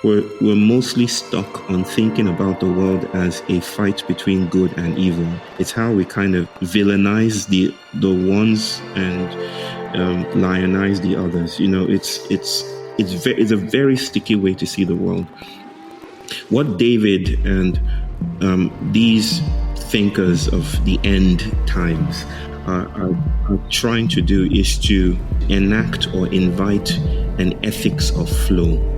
we're mostly stuck on thinking about the world as a fight between good and evil. It's how we kind of villainize the ones and lionize the others. It's a very sticky way to see the world. What David and these thinkers of the end times are trying to do is to enact or invite an ethics of flow.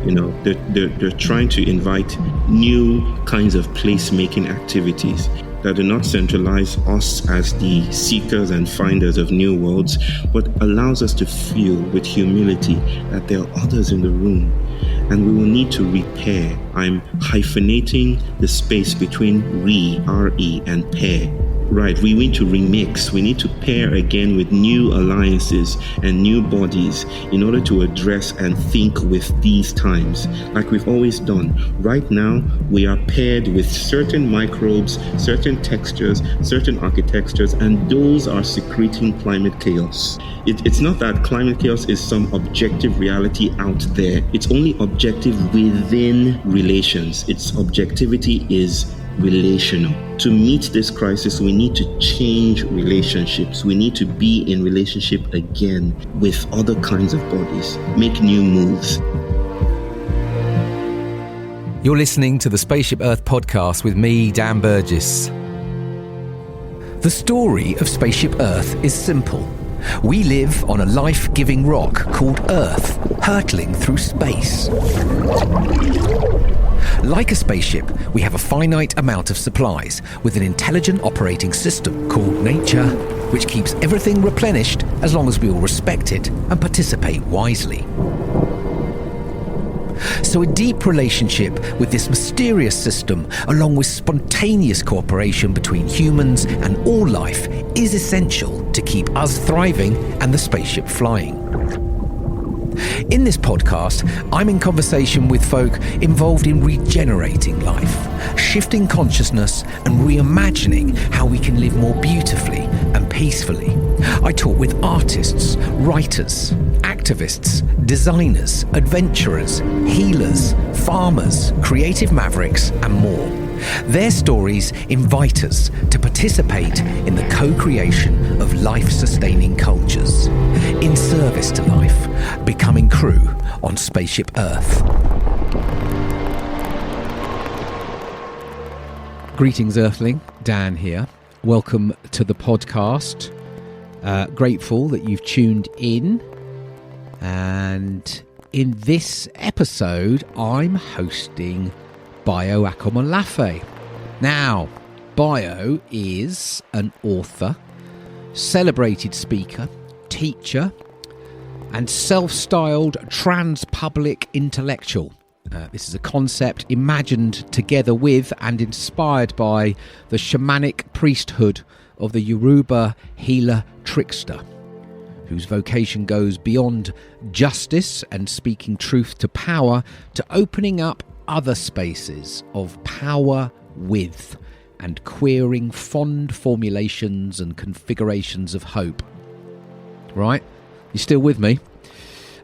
They're trying to invite new kinds of place-making activities that do not centralize us as the seekers and finders of new worlds, but allows us to feel with humility that there are others in the room, and we will need to repair. I'm hyphenating the space between re, and pair. Right, we need to remix, we need to pair again with new alliances and new bodies in order to address and think with these times, like we've always done. Right now, we are paired with certain microbes, certain textures, certain architectures, and those are secreting climate chaos. It's not that climate chaos is some objective reality out there. It's only objective within relations. Its objectivity is relational. To meet this crisis, we need to change relationships. We need to be in relationship again with other kinds of bodies, make new moves. You're listening to the Spaceship Earth podcast with me, Dan Burgess. The story of Spaceship Earth is simple. We live on a life-giving rock called Earth, hurtling through space. Like a spaceship, we have a finite amount of supplies with an intelligent operating system called nature, which keeps everything replenished as long as we all respect it and participate wisely. So a deep relationship with this mysterious system, along with spontaneous cooperation between humans and all life, is essential to keep us thriving and the spaceship flying. In this podcast, I'm in conversation with folk involved in regenerating life, shifting consciousness and reimagining how we can live more beautifully and peacefully. I talk with artists, writers, activists, designers, adventurers, healers, farmers, creative mavericks, and more. Their stories invite us to participate in the co-creation of life-sustaining cultures, in service to life, becoming crew on Spaceship Earth. Greetings, Earthling. Dan here. Welcome to the podcast. Grateful that you've tuned in. And in this episode, I'm hosting Bayo Akomolafe. Now, Bayo is an author, celebrated speaker, teacher, and self-styled trans-public intellectual. This is a concept imagined together with and inspired by the shamanic priesthood of the Yoruba healer trickster, whose vocation goes beyond justice and speaking truth to power to opening up other spaces of power with and queering fond formulations and configurations of hope. Right? You still with me?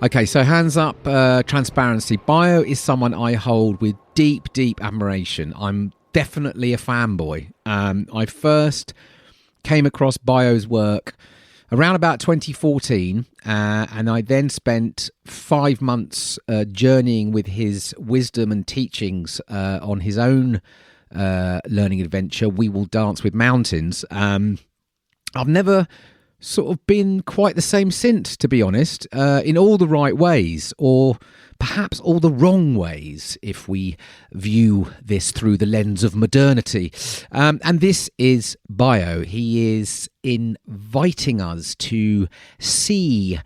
Okay, so hands up, transparency. Bayo is someone I hold with deep, deep admiration. I'm definitely a fanboy. I first came across Bayo's work around about 2014, and I then spent 5 months journeying with his wisdom and teachings on his own learning adventure, We Will Dance with Mountains. I've never sort of been quite the same since, to be honest, in all the right ways, or perhaps all the wrong ways, if we view this through the lens of modernity. And this is Bayo. He is inviting us to see,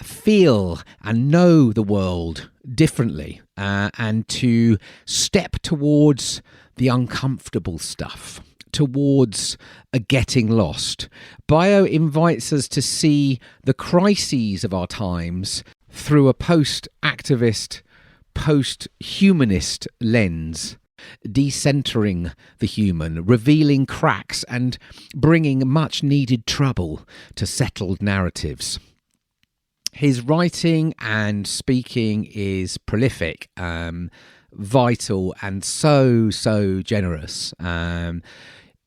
feel, and know the world differently, and to step towards the uncomfortable stuff, towards a getting lost. Bayo invites us to see the crises of our times through a post-activist, post-humanist lens, decentering the human, revealing cracks and bringing much-needed trouble to settled narratives. His writing and speaking is prolific, vital, and so generous.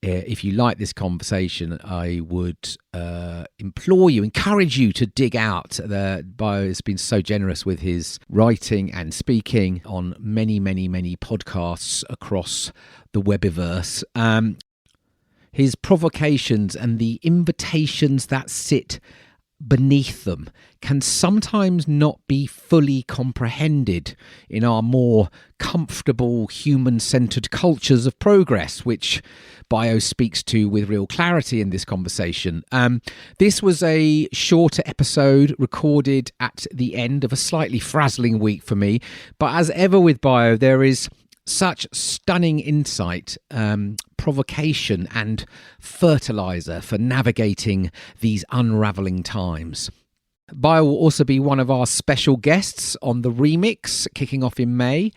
If you like this conversation, I would encourage you to dig out. Bayo has been so generous with his writing and speaking on many podcasts across the webiverse. His provocations and the invitations that sit beneath them can sometimes not be fully comprehended in our more comfortable human-centered cultures of progress, which Bayo speaks to with real clarity in this conversation. This was a shorter episode recorded at the end of a slightly frazzling week for me, but as ever with Bayo, there is such stunning insight, provocation and fertiliser for navigating these unravelling times. Bayo will also be one of our special guests on the Remix, kicking off in May.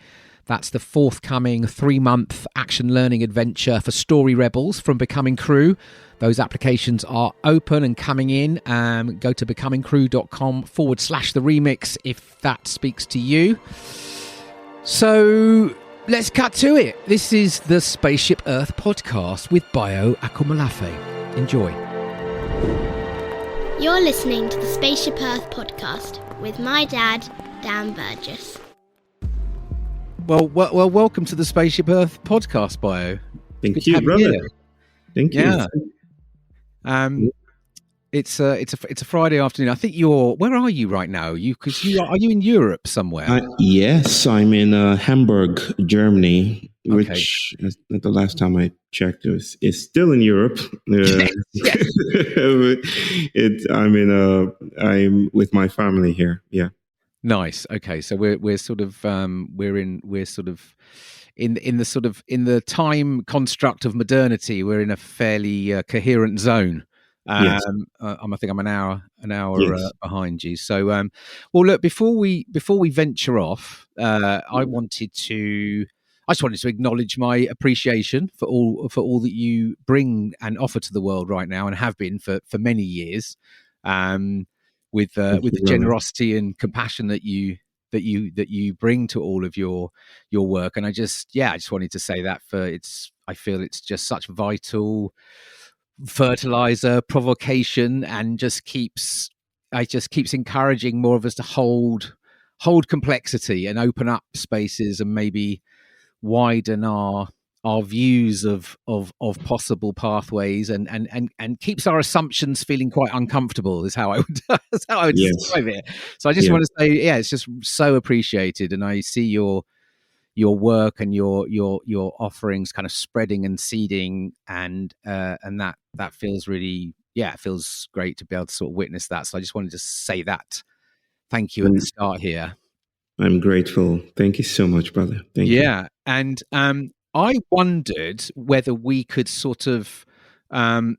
That's the forthcoming 3-month action learning adventure for Story Rebels from Becoming Crew. Those applications are open and coming in. Go to becomingcrew.com/the remix if that speaks to you. So let's cut to it. This is the Spaceship Earth podcast with Bayo Akomolafe. Enjoy. You're listening to the Spaceship Earth podcast with my dad, Dan Burgess. Well, welcome to the Spaceship Earth podcast, Bayo. Thank you, brother. Thank you. Yeah. It's a Friday afternoon. I think where are you right now? Are you in Europe somewhere? Yes, I'm in Hamburg, Germany, which the last time I checked is still in Europe. I'm with my family here. Yeah. Nice. Okay, so we're in the time construct of modernity. We're in a fairly coherent zone. Yes. I think I'm an hour Yes. behind you. So, well, look, before we venture off, I just wanted to acknowledge my appreciation for all that you bring and offer to the world right now, and have been for many years. With the generosity and compassion that you bring to all of your work, and I just wanted to say that I feel it's just such vital fertiliser, provocation, and just keeps encouraging more of us to hold complexity and open up spaces and maybe widen our views of possible pathways and keeps our assumptions feeling quite uncomfortable is how I would describe it. So I just want to say, it's just so appreciated, and I see your work and your offerings kind of spreading and seeding, and that feels really, it feels great to be able to sort of witness that. So I just wanted to say that. Thank you at the start here. I'm grateful. Thank you so much, brother. Thank you. Yeah, and I wondered whether we could sort of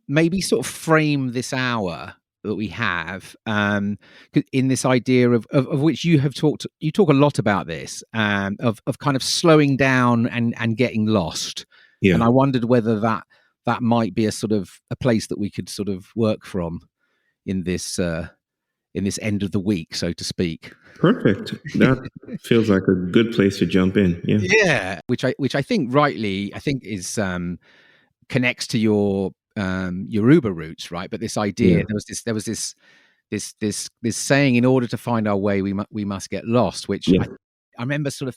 maybe sort of frame this hour that we have in this idea of which you talk a lot about this, of kind of slowing down and getting lost. Yeah. And I wondered whether that might be a sort of a place that we could sort of work from in this end of the week, so to speak. Perfect. That feels like a good place to jump in. Yeah. Yeah, which I think rightly is connects to your Uber roots, right? But this idea, there was this saying, in order to find our way, we must get lost, which I remember sort of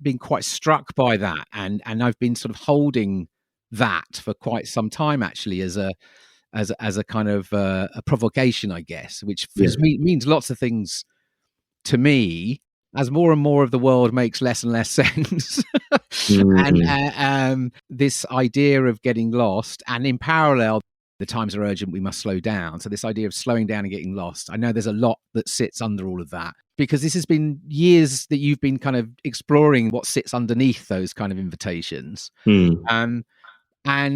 being quite struck by that, and I've been sort of holding that for quite some time, actually, as a kind of a provocation, I guess, which means lots of things to me as more and more of the world makes less and less sense. And this idea of getting lost, and in parallel, the times are urgent, we must slow down. So this idea of slowing down and getting lost, I know there's a lot that sits under all of that, because this has been years that you've been kind of exploring what sits underneath those kind of invitations. And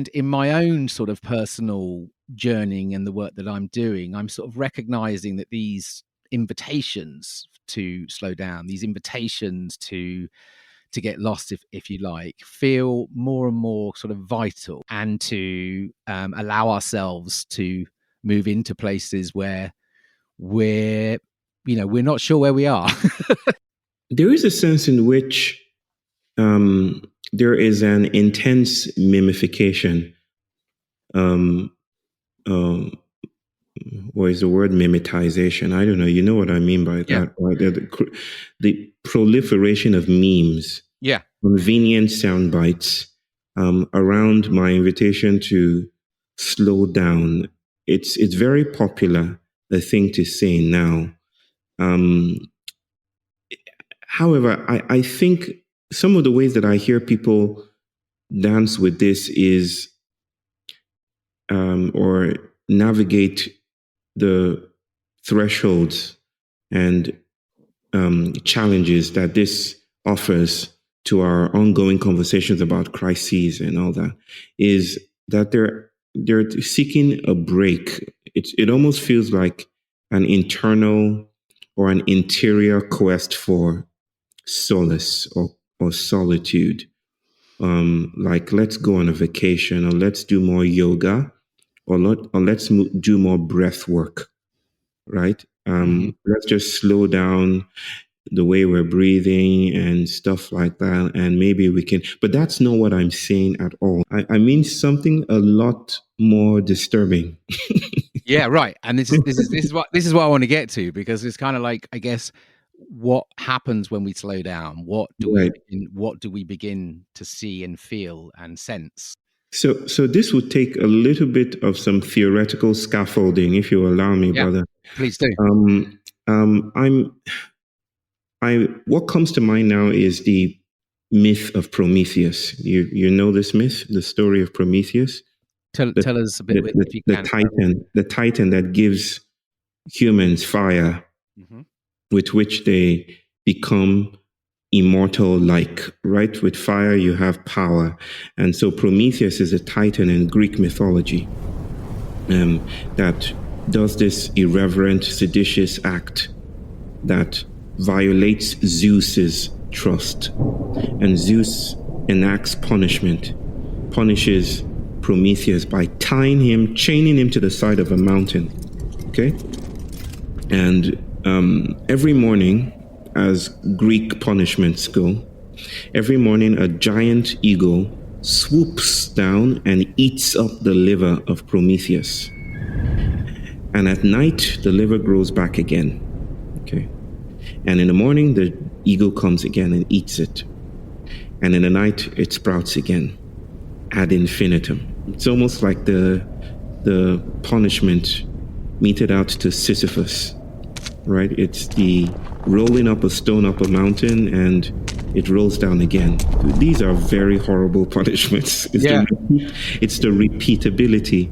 in my own sort of personal journeying and the work that I'm doing, I'm sort of recognizing that these invitations to slow down, these invitations to get lost, if you like, feel more and more sort of vital, and to allow ourselves to move into places where we're we're not sure where we are. There is a sense in which there is an intense mimification. Or is the word mimetization? I don't know. You know what I mean by Yeah. that, right? The proliferation of memes, Yeah. convenient sound bites around my invitation to slow down. It's very popular, a thing to say now. However, I think some of the ways that I hear people dance with this is or navigate the thresholds and challenges that this offers to our ongoing conversations about crises and all that is that they're seeking a break. It almost feels like an internal or an interior quest for solace or solitude. Like let's go on a vacation, or let's do more yoga, or let's do more breath work, right? Let's just slow down the way we're breathing and stuff like that. And maybe we can, but that's not what I'm saying at all. I mean something a lot more disturbing. Yeah, right. And this is what I want to get to, because it's kind of like, I guess, what happens when we slow down? What do Right. we begin to see and feel and sense? So this would take a little bit of some theoretical scaffolding, if you allow me, Yeah, brother. please do. What comes to mind now is the myth of Prometheus. You know this myth, the story of Prometheus, Tell us a bit if you can. the titan that gives humans fire, with which they become immortal. Like, right, with fire you have power, and so Prometheus is a titan in Greek mythology that does this irreverent, seditious act that violates Zeus's trust. And Zeus enacts punishment, punishes Prometheus by chaining him to the side of a mountain. Okay? And every morning, as Greek punishments go, every morning a giant eagle swoops down and eats up the liver of Prometheus. And at night, the liver grows back again. Okay. And in the morning, the eagle comes again and eats it. And in the night, it sprouts again, ad infinitum. It's almost like the punishment meted out to Sisyphus, right? It's the rolling up a stone up a mountain and it rolls down again. These are very horrible punishments. It's the repeatability,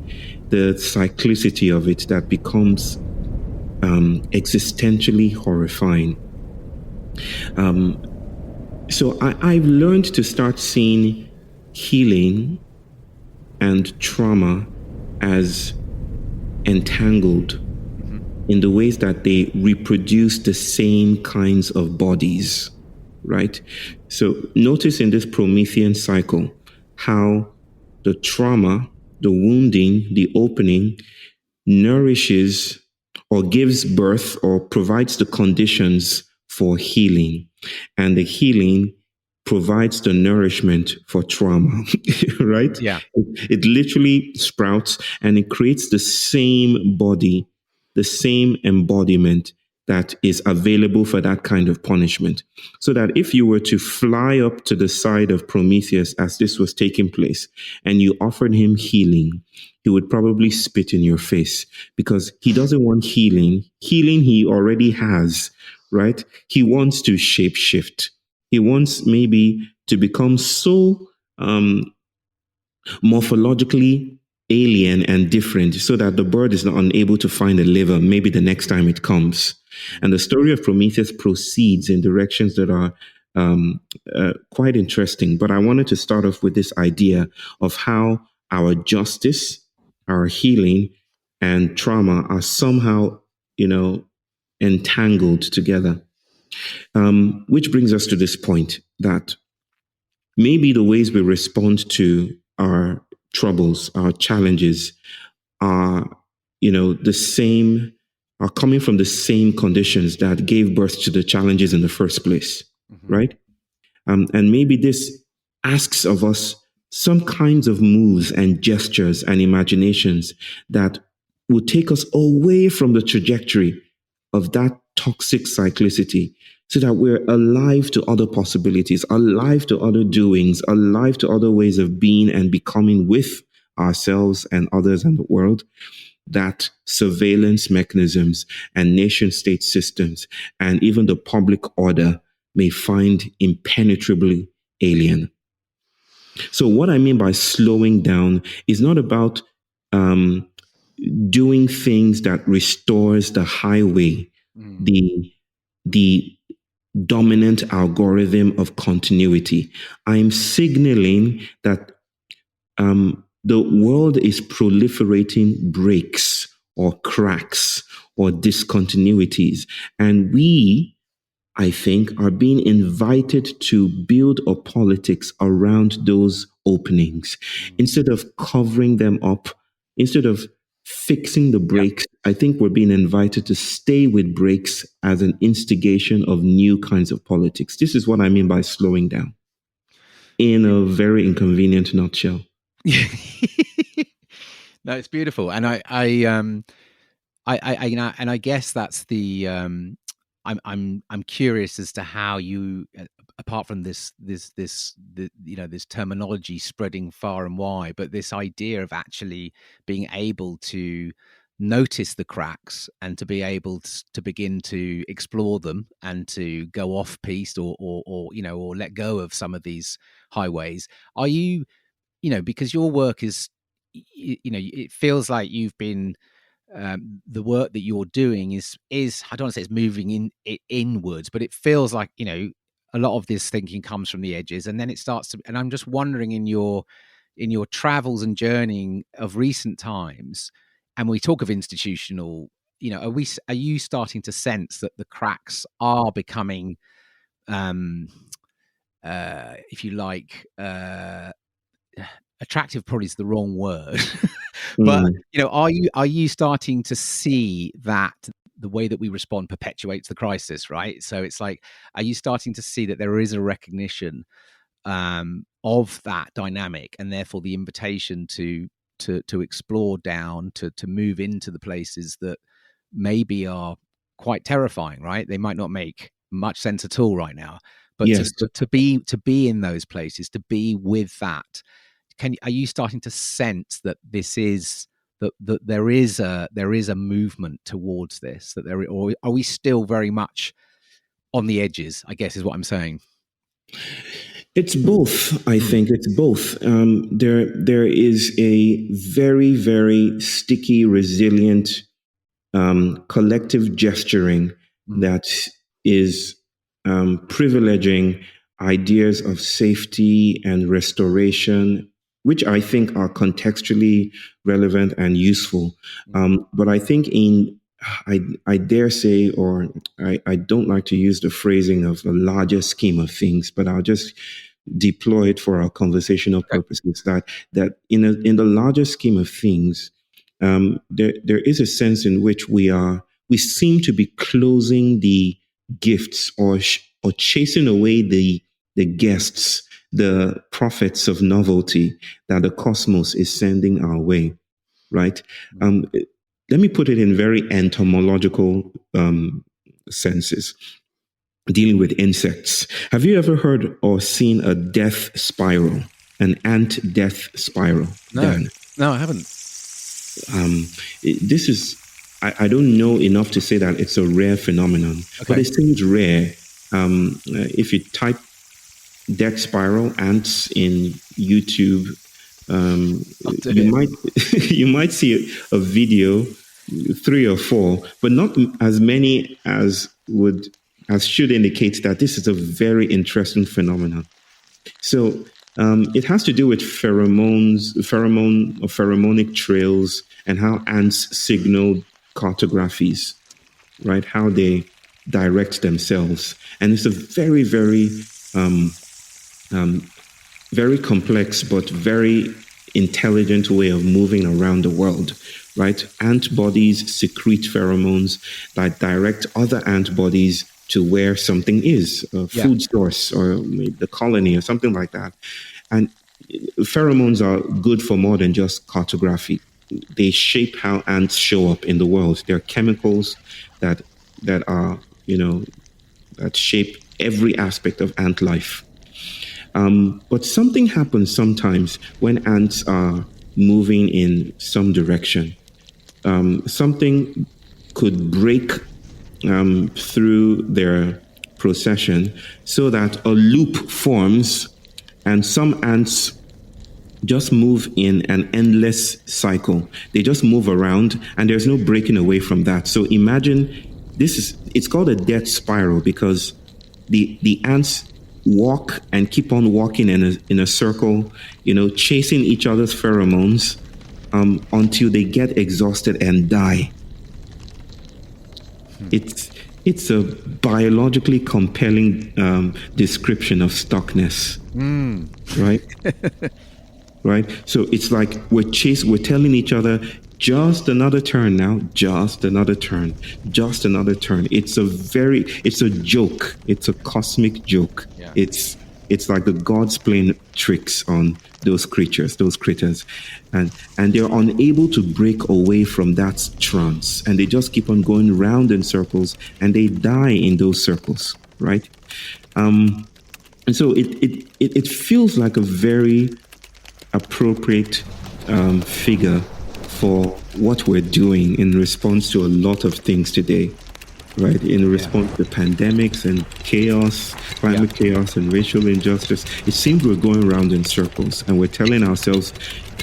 the cyclicity of it that becomes existentially horrifying. So I've learned to start seeing healing and trauma as entangled in the ways that they reproduce the same kinds of bodies, right? So notice in this Promethean cycle how the trauma, the wounding, the opening nourishes or gives birth or provides the conditions for healing. And the healing provides the nourishment for trauma, right? Yeah. It literally sprouts and it creates the same body, the same embodiment that is available for that kind of punishment. So that if you were to fly up to the side of Prometheus as this was taking place and you offered him healing, he would probably spit in your face because he doesn't want healing. Healing he already has, right? He wants to shapeshift. He wants maybe to become so morphologically alien and different so that the bird is not unable to find a liver maybe the next time it comes. And the story of Prometheus proceeds in directions that are quite interesting. But I wanted to start off with this idea of how our justice, our healing, and trauma are somehow, entangled together. Which brings us to this point that maybe the ways we respond to our troubles, our challenges are, the same are coming from the same conditions that gave birth to the challenges in the first place, right? And maybe this asks of us some kinds of moves and gestures and imaginations that will take us away from the trajectory of that toxic cyclicity so that we're alive to other possibilities, alive to other doings, alive to other ways of being and becoming with ourselves and others and the world, that surveillance mechanisms and nation state systems and even the public order may find impenetrably alien. So what I mean by slowing down is not about doing things that restores the highway, the dominant algorithm of continuity. I'm signaling that the world is proliferating breaks or cracks or discontinuities. And we, I think, are being invited to build a politics around those openings. Instead of covering them up, instead of fixing the breaks, I think we're being invited to stay with breaks as an instigation of new kinds of politics. This is what I mean by slowing down in a very inconvenient nutshell. No, it's beautiful, and I guess that's the I'm curious as to how you, apart from this terminology spreading far and wide, but this idea of actually being able to notice the cracks and to be able to begin to explore them and to go off piste or let go of some of these highways. Are you, because your work is, it feels like you've been, the work that you're doing is I don't want to say it's moving inwards, but it feels like, a lot of this thinking comes from the edges, and then it starts to, and I'm just wondering in your travels and journeying of recent times, and we talk of institutional, are you starting to sense that the cracks are becoming, if you like, attractive probably is the wrong word, but are you starting to see that the way that we respond perpetuates the crisis, right? So it's like, are you starting to see that there is a recognition of that dynamic, and therefore the invitation to explore down, to move into the places that maybe are quite terrifying, right? They might not make much sense at all right now, but yes. to be in those places, to be with that. Are you starting to sense that this is that there is a movement towards this, that there, or are we still very much on the edges, I guess is what I'm saying? It's both. I think it's both. There is a very, very sticky, resilient collective gesturing that is privileging ideas of safety and restoration, which I think are contextually relevant and useful. But I think I dare say, or I don't like to use the phrasing of the larger scheme of things, but I'll just deploy it for our conversational purposes. That in the larger scheme of things, there is a sense in which we seem to be closing the gifts or chasing away the guests, the prophets of novelty that the cosmos is sending our way, right? Let me put it in very entomological senses, dealing with insects. Have you ever heard or seen a death spiral, an ant death spiral? No, Dan? No, I haven't. This is, I don't know enough to say that it's a rare phenomenon, but it seems rare. If you type death spiral ants in YouTube, you might see a video, 3 or 4, but not as many as should indicate that this is a very interesting phenomenon. So it has to do with pheromone or pheromonic trails and how ants signal cartographies, right? How they direct themselves. And it's a very, very, very complex but very intelligent way of moving around the world, right? Ant bodies secrete pheromones that direct other ant bodies to where something is, a Yeah. food source or maybe the colony or something like that. And pheromones are good for more than just cartography. They shape how ants show up in the world. They're chemicals that that are, that shape every aspect of ant life. But something happens sometimes when ants are moving in some direction. Something could break through their procession so that a loop forms, and some ants just move in an endless cycle. They just move around and there's no breaking away from that. So imagine it's called a death spiral because the ants walk and keep on walking in a circle, chasing each other's pheromones until they get exhausted and die. It's a biologically compelling description of stuckness, right? Right? So it's like we're telling each other, just another turn now, just another turn, just another turn. It's a joke. It's a cosmic joke. Yeah. It's like the gods playing tricks on those critters. And they're unable to break away from that trance. And they just keep on going round in circles and they die in those circles, right? And so it feels like a very appropriate figure for what we're doing in response to a lot of things today, right? In response to pandemics and chaos, climate chaos and racial injustice. It seems we're going around in circles and we're telling ourselves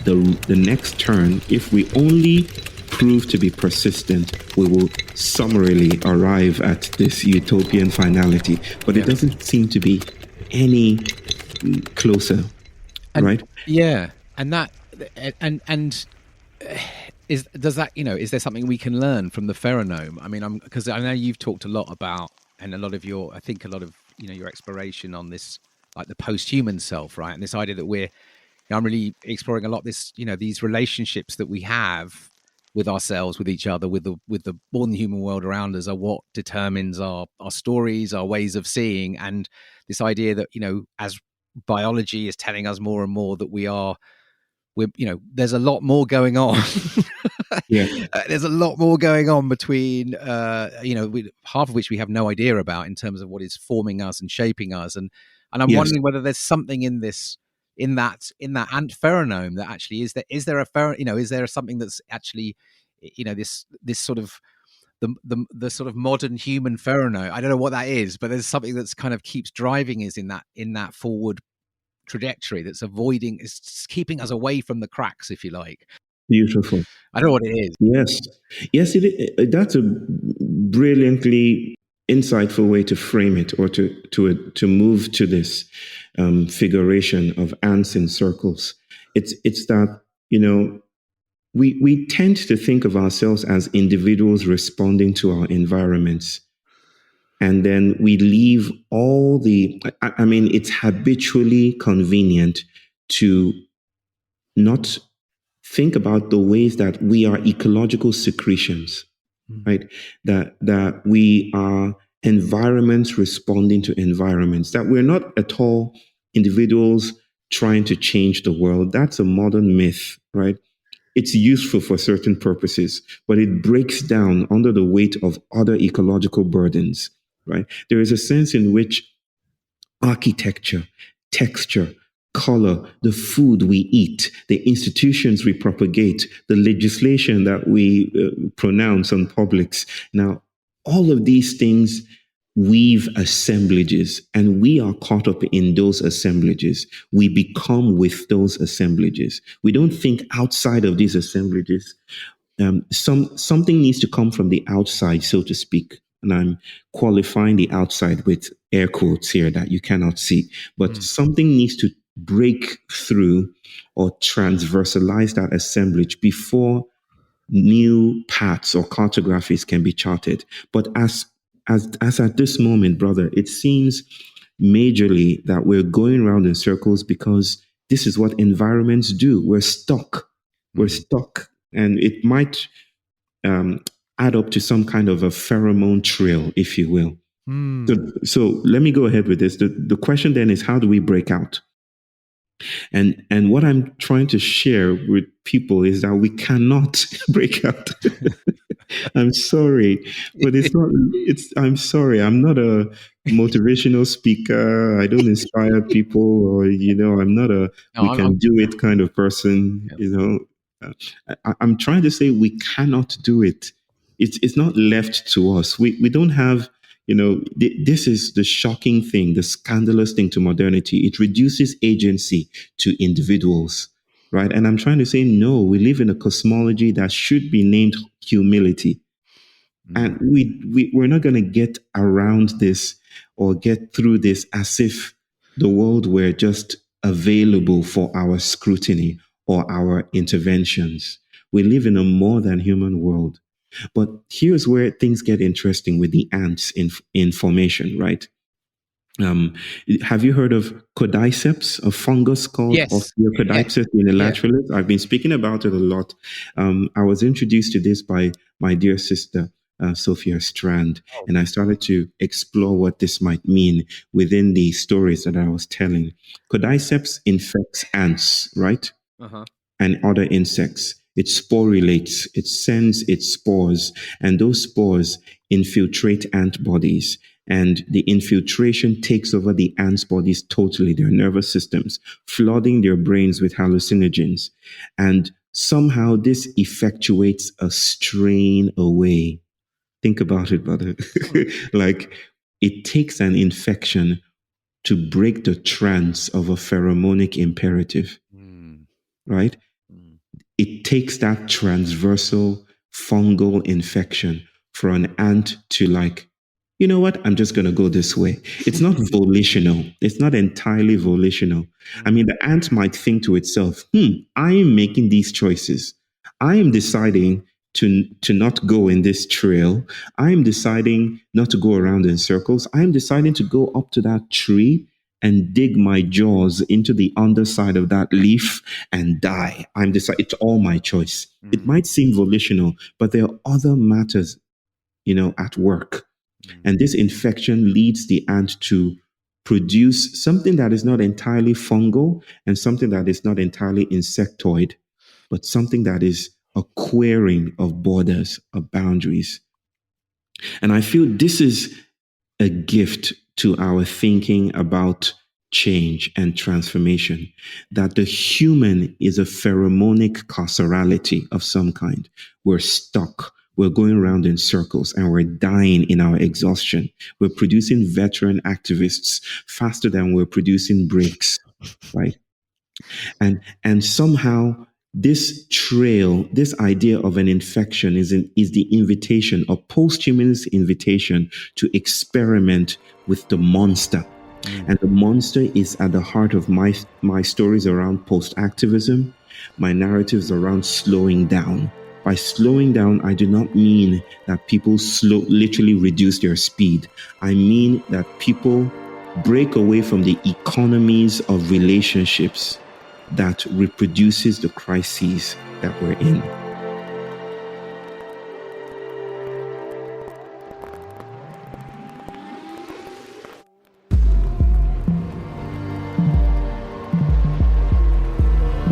the next turn, if we only prove to be persistent, we will summarily arrive at this utopian finality. But it doesn't seem to be any closer. Right. Yeah, and that is there something we can learn from the pheromone? I mean, because I know you've talked a lot about, and a lot of your exploration on this, like the post-human self, right? And this idea that I'm really exploring a lot this, these relationships that we have with ourselves, with each other, with the more than human world around us, are what determines our stories, our ways of seeing, and this idea that as biology is telling us more and more that there's a lot more going on. There's a lot more going on between half of which we have no idea about in terms of what is forming us and shaping us, and I'm wondering whether there's something in this in that ant pheromone that actually is there something that's actually this sort of the sort of modern human pheromone. I don't know what that is, but there's something that's kind of keeps driving us in that forward trajectory that's it's keeping us away from the cracks, if you like. Beautiful. I don't know what it is. Yes, that's a brilliantly insightful way to frame it, or to move to this figuration of ants in circles. It's that we tend to think of ourselves as individuals responding to our environments. And then we leave all it's habitually convenient to not think about the ways that we are ecological secretions, right? That we are environments responding to environments, that we're not at all individuals trying to change the world. That's a modern myth, right? It's useful for certain purposes, but it breaks down under the weight of other ecological burdens, right? There is a sense in which architecture, texture, color, the food we eat, the institutions we propagate, the legislation that we pronounce on publics. Now, all of these things weave assemblages, and we are caught up in those assemblages. We become with those assemblages. We don't think outside of these assemblages. Something needs to come from the outside, so to speak. And I'm qualifying the outside with air quotes here that you cannot see. But something needs to break through or transversalize that assemblage before new paths or cartographies can be charted. But as at this moment, brother, it seems majorly that we're going around in circles because this is what environments do. We're stuck. We're stuck and it might um, add up to some kind of a pheromone trail, if you will. So let me go ahead with this. The question then is, how do we break out? And what I'm trying to share with people is that we cannot break out. I'm sorry, but it's not. I'm sorry. I'm not a motivational speaker. I don't inspire people, or I'm not a No, we can do it kind of person. I'm trying to say we cannot do it. It's not left to us. We don't have. This is the shocking thing, the scandalous thing to modernity. It reduces agency to individuals, right? And I'm trying to say, no, we live in a cosmology that should be named humility. And we're not going to get around this or get through this as if the world were just available for our scrutiny or our interventions. We live in a more than human world. But here's where things get interesting with the ants in formation, right? Have you heard of codiceps, a fungus called Yes. Osteocodiceps unilateralis? I've been speaking about it a lot. I was introduced to this by my dear sister, Sophia Strand, and I started to explore what this might mean within the stories that I was telling. Codiceps infects ants, right? And other insects. It sporulates, it sends its spores, and those spores infiltrate ant bodies. And the infiltration takes over the ants' bodies totally, their nervous systems, flooding their brains with hallucinogens. And somehow this effectuates a strain away. Think about it, brother. Like, it takes an infection to break the trance of a pheromonic imperative, right? It takes that transversal fungal infection for an ant to, like, you know what? I'm just going to go this way. It's not volitional. It's not entirely volitional. I mean, the ant might think to itself, I am making these choices. I am deciding to not go in this trail. I am deciding not to go around in circles. I am deciding to go up to that tree and dig my jaws into the underside of that leaf and die. I'm deciding. It's all my choice. It might seem volitional, but there are other matters, at work. And this infection leads the ant to produce something that is not entirely fungal and something that is not entirely insectoid, but something that is a queering of borders, of boundaries. And I feel this is a gift to our thinking about change and transformation, that the human is a pheromonic carcerality of some kind. We're stuck. We're going around in circles and we're dying in our exhaustion. We're producing veteran activists faster than we're producing breaks, right? And somehow this trail, this idea of an infection is the invitation, a post-humanist invitation to experiment with the monster. And the monster is at the heart of my stories around post-activism, my narratives around slowing down. By slowing down, I do not mean that people literally reduce their speed. I mean that people break away from the economies of relationships that reproduces the crises that we're in.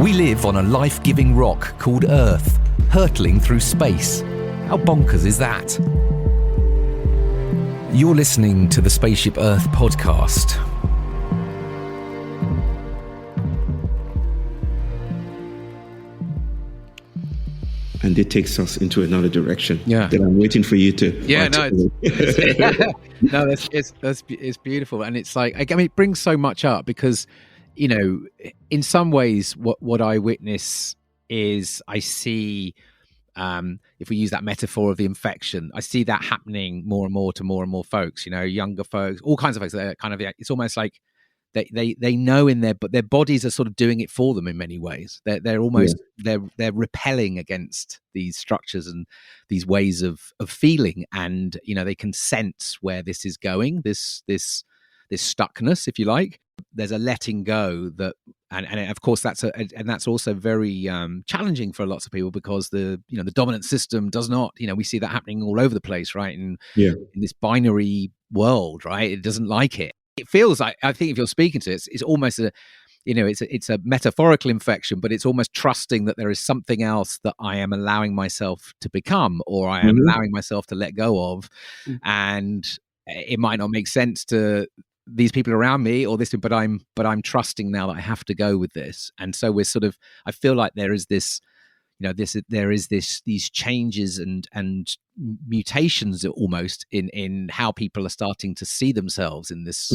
We live on a life-giving rock called Earth, hurtling through space. How bonkers is that? You're listening to the Spaceship Earth podcast. And it takes us into another direction. Yeah. That I'm waiting for you to. Yeah, no, it's beautiful, and it's like, I mean, it brings so much up because, in some ways, what I witness is I see, if we use that metaphor of the infection, I see that happening more and more to more and more folks. Younger folks, all kinds of folks. They're kind of, it's almost like they know but their bodies are sort of doing it for them in many ways. They're almost they're repelling against these structures and these ways of feeling, and they can sense where this is going. This stuckness, if you like. There's a letting go that And of course that's also very challenging for lots of people, because the dominant system does not, we see that happening all over the place, right? And Yeah. in this binary world, right? It doesn't like it. It feels like, I think if you're speaking to it, it's almost it's a metaphorical infection, but it's almost trusting that there is something else that I am allowing myself to become, or I am allowing myself to let go of. And it might not make sense to these people around me or this, but I'm trusting now that I have to go with this. And so we're sort of, I feel like there is this, these changes and mutations almost in how people are starting to see themselves in this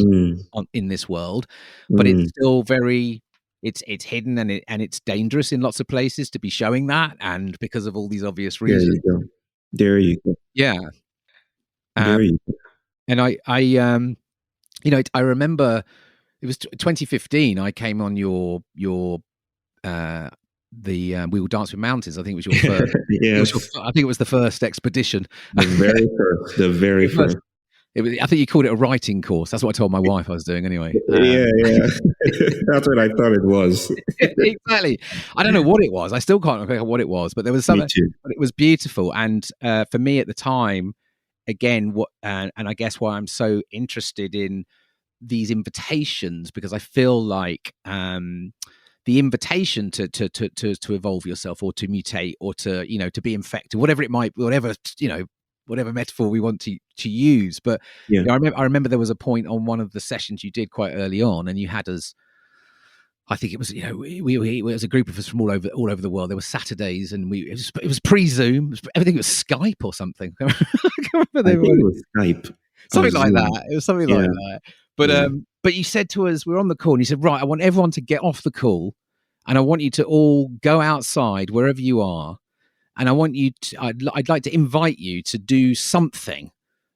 in this world, but it's still very, it's hidden, and it's dangerous in lots of places to be showing that, and because of all these obvious reasons. There you go. Yeah. There you go. And I remember it was 2015. I came on your We Will Dance with Mountains. I think it was your first. Yes. I think it was the first expedition. The very first. I think you called it a writing course. That's what I told my wife I was doing anyway. Yeah. That's what I thought it was. Exactly. I don't know what it was. I still can't remember what it was, but there was something. But it was beautiful, and for me at the time, again, and I guess why I'm so interested in these invitations, because I feel like the invitation to evolve yourself, or to mutate, or to be infected, whatever it might, whatever metaphor we want to use. But I remember there was a point on one of the sessions you did quite early on, and you had us, I think it was, it was a group of us from all over the world. There were Saturdays, and it was pre-Zoom. Everything was Skype or something. I can't remember. It was Skype. Something like that. It was something like that. But you said to us, we're on the call, and you said, right, I want everyone to get off the call, and I want you to all go outside wherever you are, and I want you to, I'd like to invite you to do something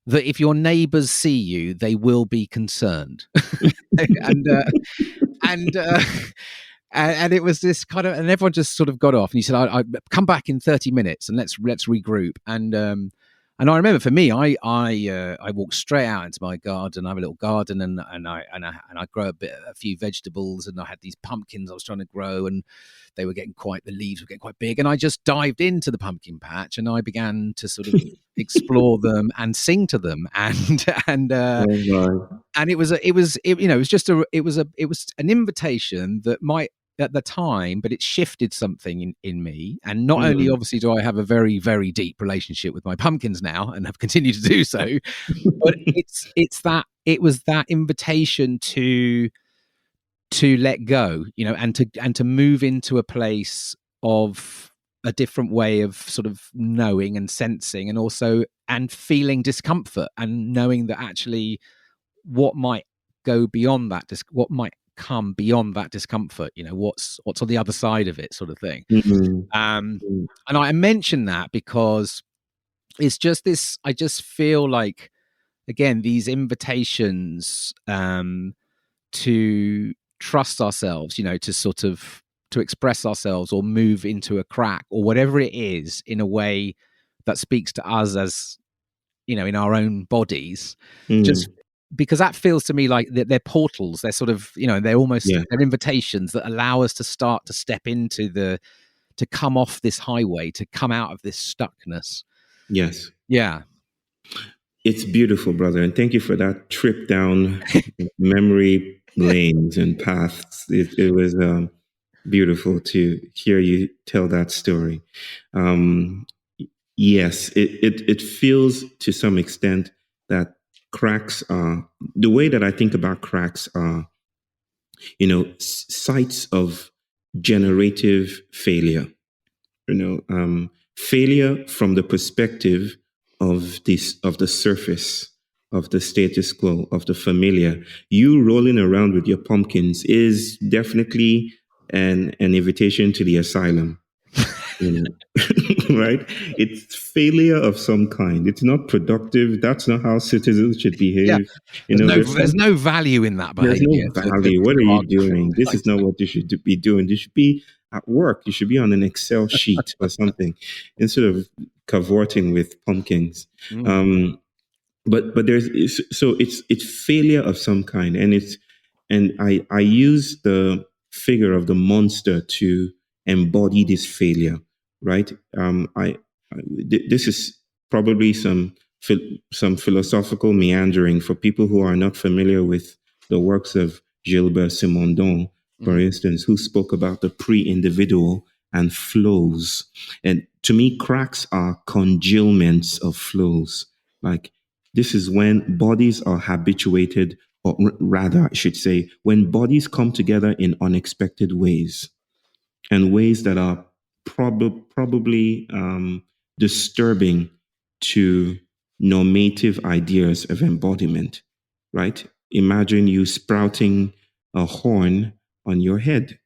that if your neighbours see you, they will be concerned. And it was this kind of, and everyone just sort of got off, and you said, I come back in 30 minutes and let's regroup. And I remember for me, I walked straight out into my garden. I have a little garden, and I grow a few vegetables, and I had these pumpkins I was trying to grow, and the leaves were getting quite big, and I just dived into the pumpkin patch, and I began to sort of explore them and sing to them, and it was an invitation that might, at the time, but it shifted something in me. And not only obviously do I have a very, very deep relationship with my pumpkins now, and have continued to do so, but it was that invitation to let go, and to move into a place of a different way of sort of knowing and sensing, and also and feeling discomfort, and knowing that actually what might go beyond that, what might come beyond that discomfort, what's on the other side of it, sort of thing. And I mention that because it's just this, I just feel like, again, these invitations to trust ourselves, to sort of to express ourselves, or move into a crack, or whatever it is, in a way that speaks to us as, in our own bodies, just because that feels to me like they're portals. They're sort of, they're almost they're invitations that allow us to start to step into to come off this highway, to come out of this stuckness. Yes. Yeah. It's beautiful, brother. And thank you for that trip down memory lanes and paths. It was beautiful to hear you tell that story. Yes, it feels to some extent that cracks are, the way that I think about cracks are, sites of generative failure. Failure from the perspective of the surface, of the status quo, of the familiar. You rolling around with your pumpkins is definitely an invitation to the asylum. Right? It's failure of some kind. It's not productive. That's not how citizens should behave. There's no value in that behavior. There's no value. What are you doing? This is not what you should be doing. You should be at work. You should be on an Excel sheet or something, instead of cavorting with pumpkins. But it's failure of some kind, and I use the figure of the monster to embody this failure, right? This is probably some philosophical meandering for people who are not familiar with the works of Gilbert Simondon, for instance, who spoke about the pre-individual and flows. And to me, cracks are congealments of flows. Like, this is when bodies are habituated, or rather, I should say, when bodies come together in unexpected ways and ways that are probably disturbing to normative ideas of embodiment, right? Imagine you sprouting a horn on your head,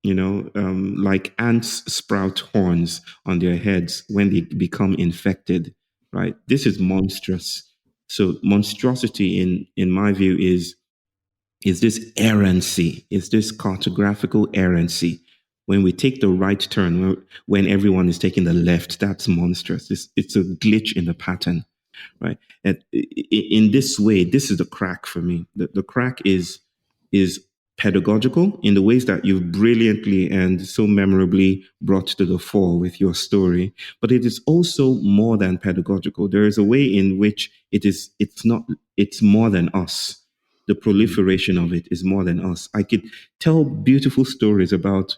like ants sprout horns on their heads when they become infected, right? This is monstrous. So monstrosity, in my view, is this errancy, is this cartographical errancy. When we take the right turn, when everyone is taking the left, that's monstrous. It's a glitch in the pattern, right? And in this way, this is the crack for me. The crack is pedagogical in the ways that you've brilliantly and so memorably brought to the fore with your story, but it is also more than pedagogical. There is a way in which it's more than us. The proliferation of it is more than us. I could tell beautiful stories about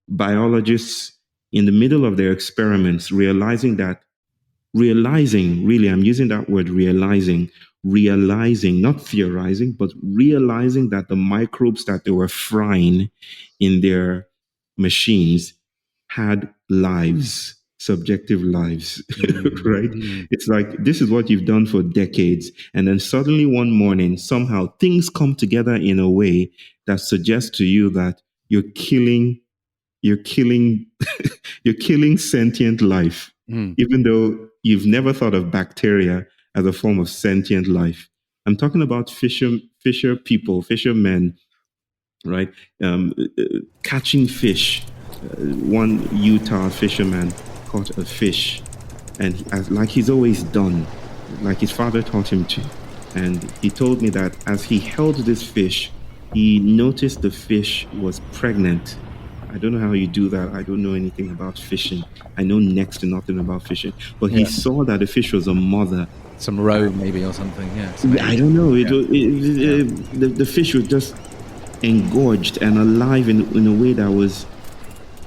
biologists in the middle of their experiments realizing, really, I'm using that word realizing, not theorizing, but realizing that the microbes that they were frying in their machines had lives, subjective lives, right? It's like, this is what you've done for decades. And then suddenly one morning, somehow things come together in a way that suggests to you that you're killing you're killing you're killing sentient life, even though you've never thought of bacteria as a form of sentient life. I'm talking about fishermen, right? Catching fish. One Utah fisherman caught a fish, and like he's always done, like his father taught him to. And he told me that as he held this fish, he noticed the fish was pregnant. I don't know how you do that. I don't know anything about fishing. I know next to nothing about fishing. But he saw that the fish was a mother. Some roe maybe or something, yeah. I don't know. The fish was just engorged and alive in a way that was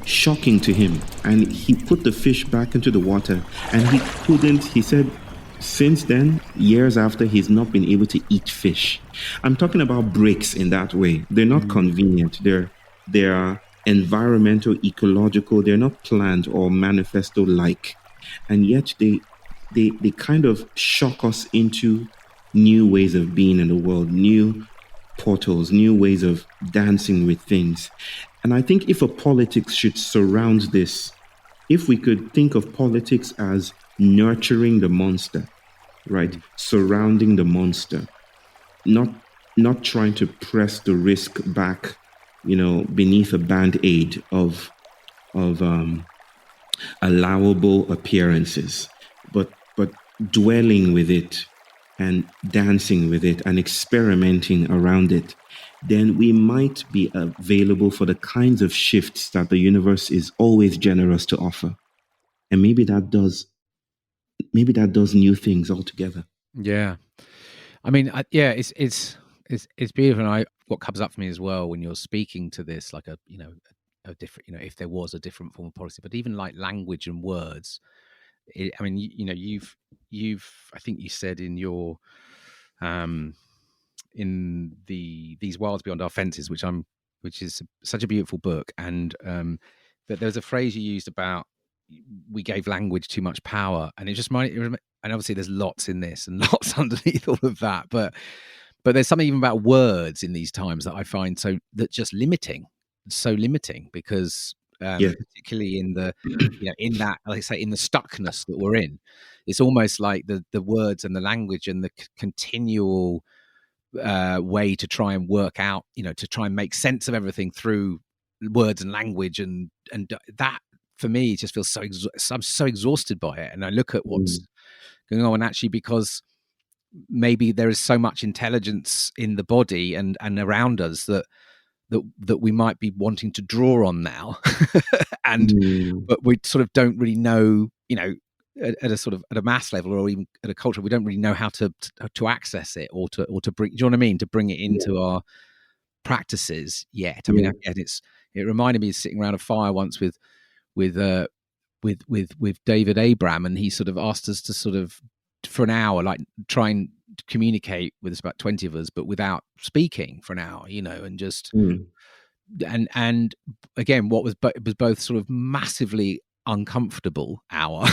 shocking to him. And he put the fish back into the water. And he said, since then, years after, he's not been able to eat fish. I'm talking about breaks in that way. They're not convenient. They are environmental, ecological. They're not planned or manifesto-like. And yet they kind of shock us into new ways of being in the world, new portals, new ways of dancing with things. And I think if a politics should surround this, if we could think of politics as nurturing the monster, right? Surrounding the monster, not trying to press the risk back, beneath a band-aid of allowable appearances, but dwelling with it and dancing with it and experimenting around it, then we might be available for the kinds of shifts that the universe is always generous to offer. And maybe that does new things altogether. Yeah. I mean, it's beautiful. And what comes up for me as well when you're speaking to this, like a different, if there was a different form of policy, but even like language and words, you've, I think you said in your, in These Wilds Beyond Our Fences, which is such a beautiful book. And, that there's a phrase you used about, we gave language too much power, and it just and obviously there's lots in this and lots underneath all of that, but there's something even about words in these times that I find so limiting because particularly in the in that, like I say, in the stuckness that we're in, it's almost like the words and the language and the continual way to try and work out, to try and make sense of everything through words and language, and that for me just feels I'm so exhausted by it. And I look at what's going on, actually, because maybe there is so much intelligence in the body and around us that that we might be wanting to draw on now, and Mm. but we sort of don't really know, at a sort of at a mass level or even at a culture, we don't really know how to access it or to bring. Do you know what I mean? To bring it into our practices yet. I mean, Yeah. again, it reminded me of sitting around a fire once with David Abram, and he sort of asked us to sort of for an hour, like try and communicate with us, about 20 of us, but without speaking for an hour, and just Mm. and again, it was both sort of massively uncomfortable hour,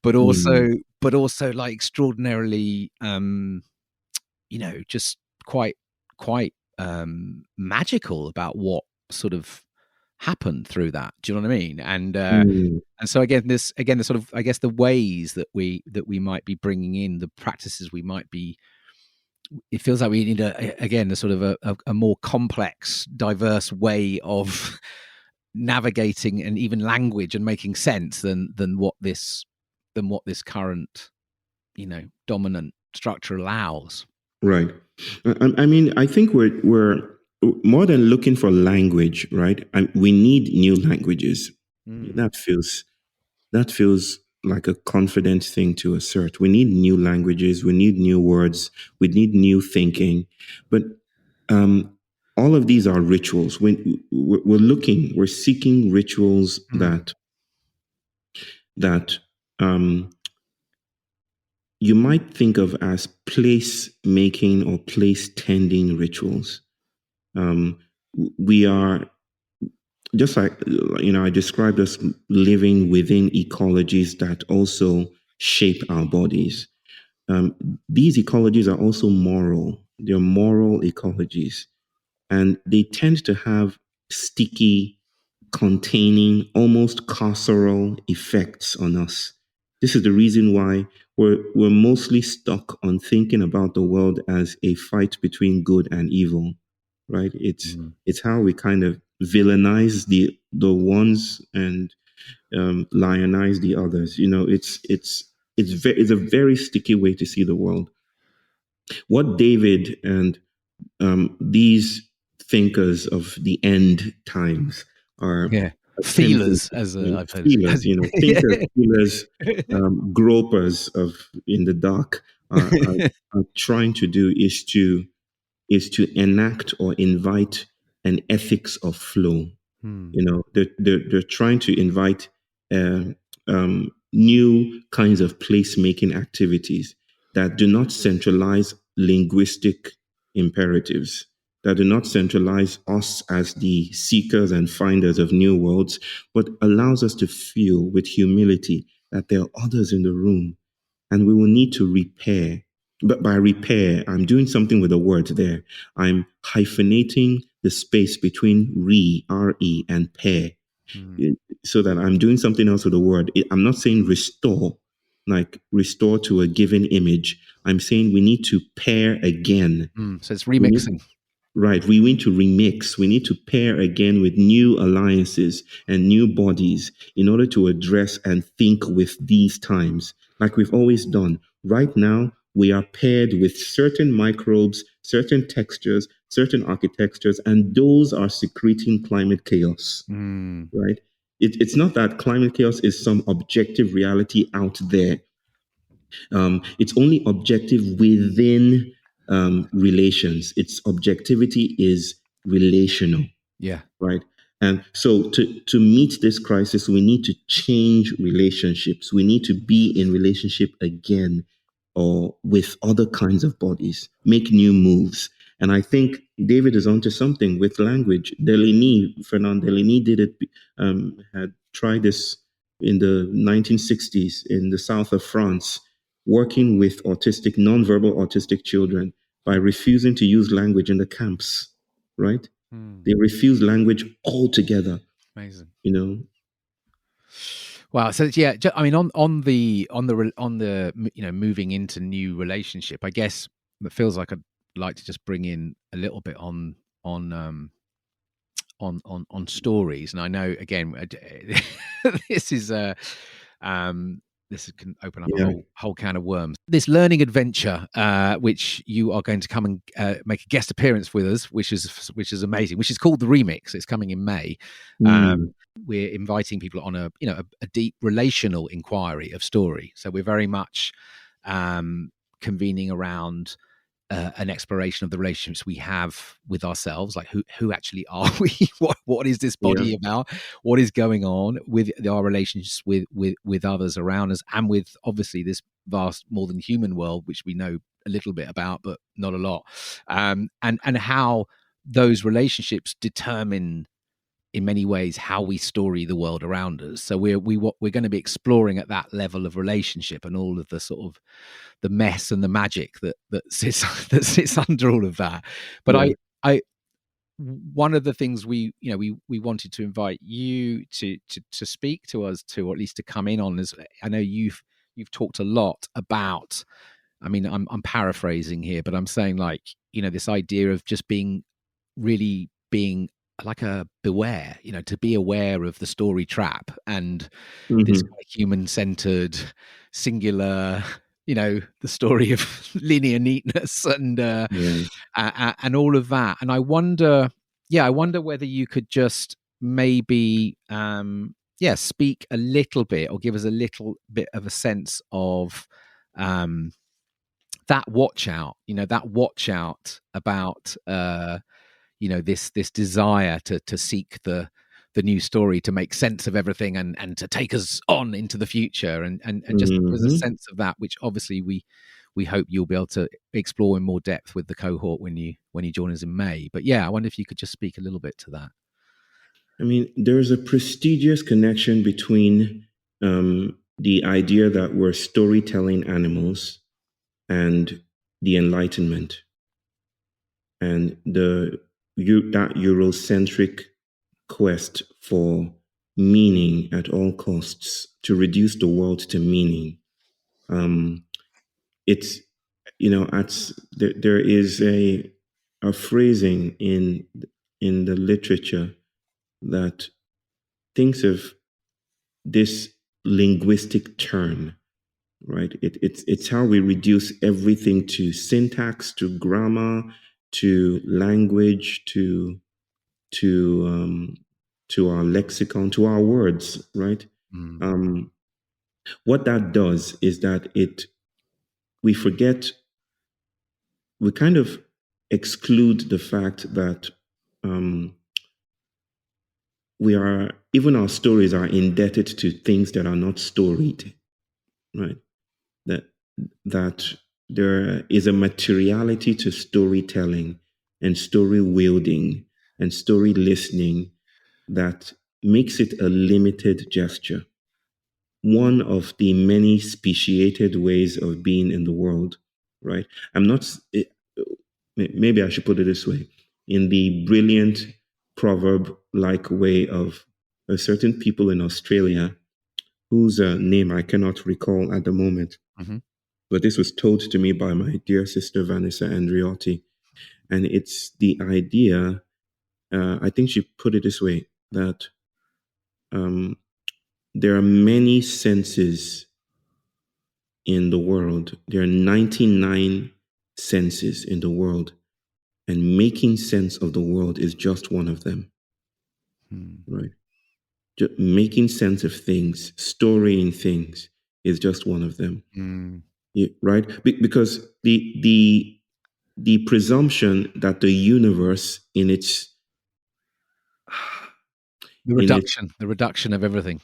but also Mm. like extraordinarily, just quite magical about what sort of happened through that. Do you know what I mean? Mm. And so again, the sort of, I guess, the ways that we might be bringing in the practices we might be. It feels like we need a sort of a more complex, diverse way of navigating and even language and making sense than what this current dominant structure allows. Right. I mean, I think we're more than looking for language, right? We need new languages. That feels like a confident thing to assert. We need new languages. We need new words. We need new thinking. But um, all of these are rituals. We're seeking rituals that um, you might think of as place making or place tending rituals. We are just like, I described us living within ecologies that also shape our bodies. These ecologies are also moral. They're moral ecologies, and they tend to have sticky, containing, almost carceral effects on us. This is the reason why we're mostly stuck on thinking about the world as a fight between good and evil, right? It's how we kind of villainize the ones and lionize the others. It's a very sticky way to see the world. What David and these thinkers of the end times are Yeah, attempting feelers, as I've heard. feelers, thinkers, feelers, gropers of in the dark are trying to do is to enact or invite an ethics of flow. They're trying to invite uh, new kinds of placemaking activities that do not centralize linguistic imperatives, that do not centralize us as the seekers and finders of new worlds, but allows us to feel with humility that there are others in the room and we will need to repair. But by repair, I'm doing something with the word there. I'm hyphenating the space between re, and pair, so that I'm doing something else with the word. I'm not saying restore, like restore to a given image. I'm saying we need to pair again. So it's We need, remixing. right. We need to remix. We need to pair again with new alliances and new bodies in order to address and think with these times, like we've always done. Right now, we are paired with certain microbes, certain textures, certain architectures, and those are secreting climate chaos, right? It's not that climate chaos is some objective reality out there. It's only objective within relations. Its objectivity is relational, Yeah. right? And so to meet this crisis, we need to change relationships. We need to be in relationship again or with other kinds of bodies, make new moves. And I think David is onto something with language. Fernand Deligny had tried this in the 1960s in the south of France, working with nonverbal autistic children by refusing to use language in the camps, right? They refuse language altogether, Amazing. Wow. So yeah, I mean, on the moving into new relationship, I guess it feels like I'd like to just bring in a little bit on stories. And I know again, this is this can open up a Yeah. whole can of worms. This learning adventure, which you are going to come and make a guest appearance with us, which is amazing. Which is called The Remix. It's coming in May. We're inviting people on a deep relational inquiry of story. So we're very much convening around an exploration of the relationships we have with ourselves, like who actually are we? What is this body about? What is going on with our relationships with others around us, and with obviously this vast, more than human world, which we know a little bit about, but not a lot, and how those relationships determine, in many ways, how we story the world around us. So we're going to be exploring at that level of relationship and all of the sort of the mess and the magic that sits under all of that. But I one of the things we wanted to invite you to speak to us to, or at least to come in on, is I know you've talked a lot about. I mean, I'm paraphrasing here, but I'm saying, like, this idea of just being like a beware, to be aware of the story trap and this kind of human-centered, singular, the story of linear neatness and all of that. And I wonder whether you could just maybe, speak a little bit, or give us a little bit of a sense of that watch out about this desire to seek the new story, to make sense of everything and to take us on into the future, and just give us a sense of that, which obviously we hope you'll be able to explore in more depth with the cohort when you join us in May. But I wonder if you could just speak a little bit to that. I mean, there's a prestigious connection between the idea that we're storytelling animals and the Enlightenment, and that Eurocentric quest for meaning at all costs, to reduce the world to meaning. It's there is a phrasing in the literature that thinks of this linguistic turn, right? It's how we reduce everything to syntax, to grammar, to language, to our lexicon, to our words, right? What that does is that we kind of exclude the fact that even our stories are indebted to things that are not storied, right? That there is a materiality to storytelling and story wielding and story listening that makes it a limited gesture. One of the many speciated ways of being in the world, right? Maybe I should put it this way. In the brilliant proverb-like way of a certain people in Australia, whose name I cannot recall at the moment, but this was told to me by my dear sister Vanessa Andriotti. And it's the idea, I think she put it this way, that there are many senses in the world. There are 99 senses in the world, and making sense of the world is just one of them, right? Just making sense of things, storying things is just one of them, right? Because the presumption that the universe the reduction of everything,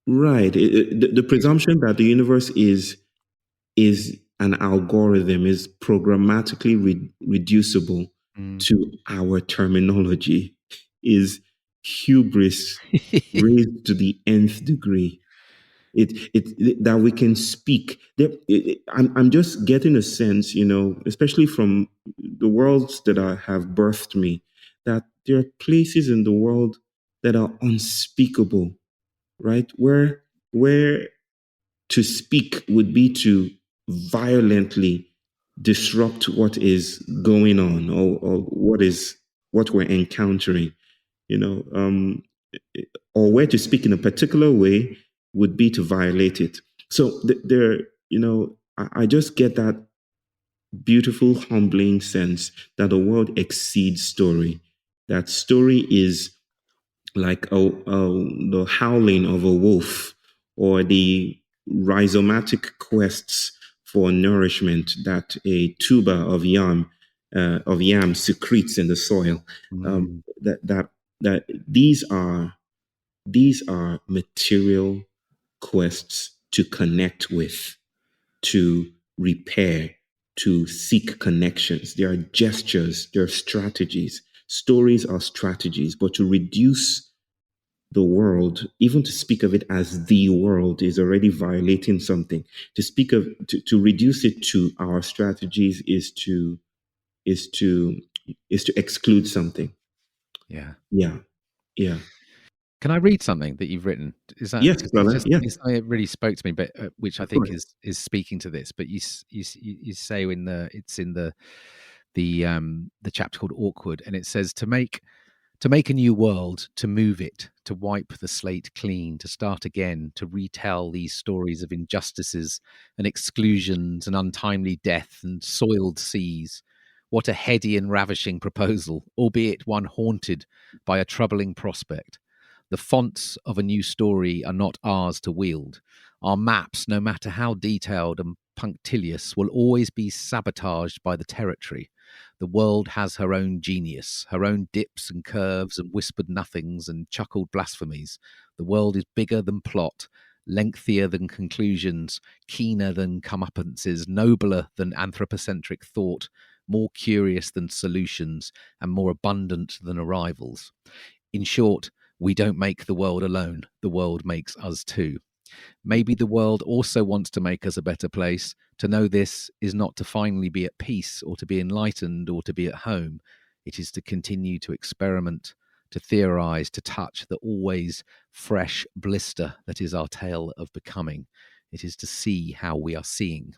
right? The presumption that the universe is an algorithm, is programmatically reducible to our terminology, is hubris raised to the nth degree. That we can speak. I'm just getting a sense, especially from the worlds that have birthed me, that there are places in the world that are unspeakable, right? Where to speak would be to violently disrupt what is going on, or what we're encountering, or where to speak in a particular way would be to violate it. So there, I just get that beautiful, humbling sense that the world exceeds story. That story is like the howling of a wolf or the rhizomatic quests for nourishment that a tuber of yam secretes in the soil. Mm. That these are material quests to connect with, to repair, to seek connections. There are gestures, there are strategies. Stories are strategies, but to reduce the world, even to speak of it as the world, is already violating something. To reduce it to our strategies is to is to exclude something. Yeah. Yeah, yeah. Can I read something that you've written? Is that Yes, because brother. Yes, it really spoke to me, but which I of think course. is speaking to this. But you say in the chapter called Awkward, and it says to make a new world, to move it, to wipe the slate clean, to start again, to retell these stories of injustices and exclusions and untimely death and soiled seas. What a heady and ravishing proposal, albeit one haunted by a troubling prospect. The fonts of a new story are not ours to wield. Our maps, no matter how detailed and punctilious, will always be sabotaged by the territory. The world has her own genius, her own dips and curves and whispered nothings and chuckled blasphemies. The world is bigger than plot, lengthier than conclusions, keener than comeuppances, nobler than anthropocentric thought, more curious than solutions, and more abundant than arrivals. In short, we don't make the world alone, the world makes us too. Maybe the world also wants to make us a better place. To know this is not to finally be at peace or to be enlightened or to be at home. It is to continue to experiment, to theorize, to touch the always fresh blister that is our tale of becoming. It is to see how we are seeing.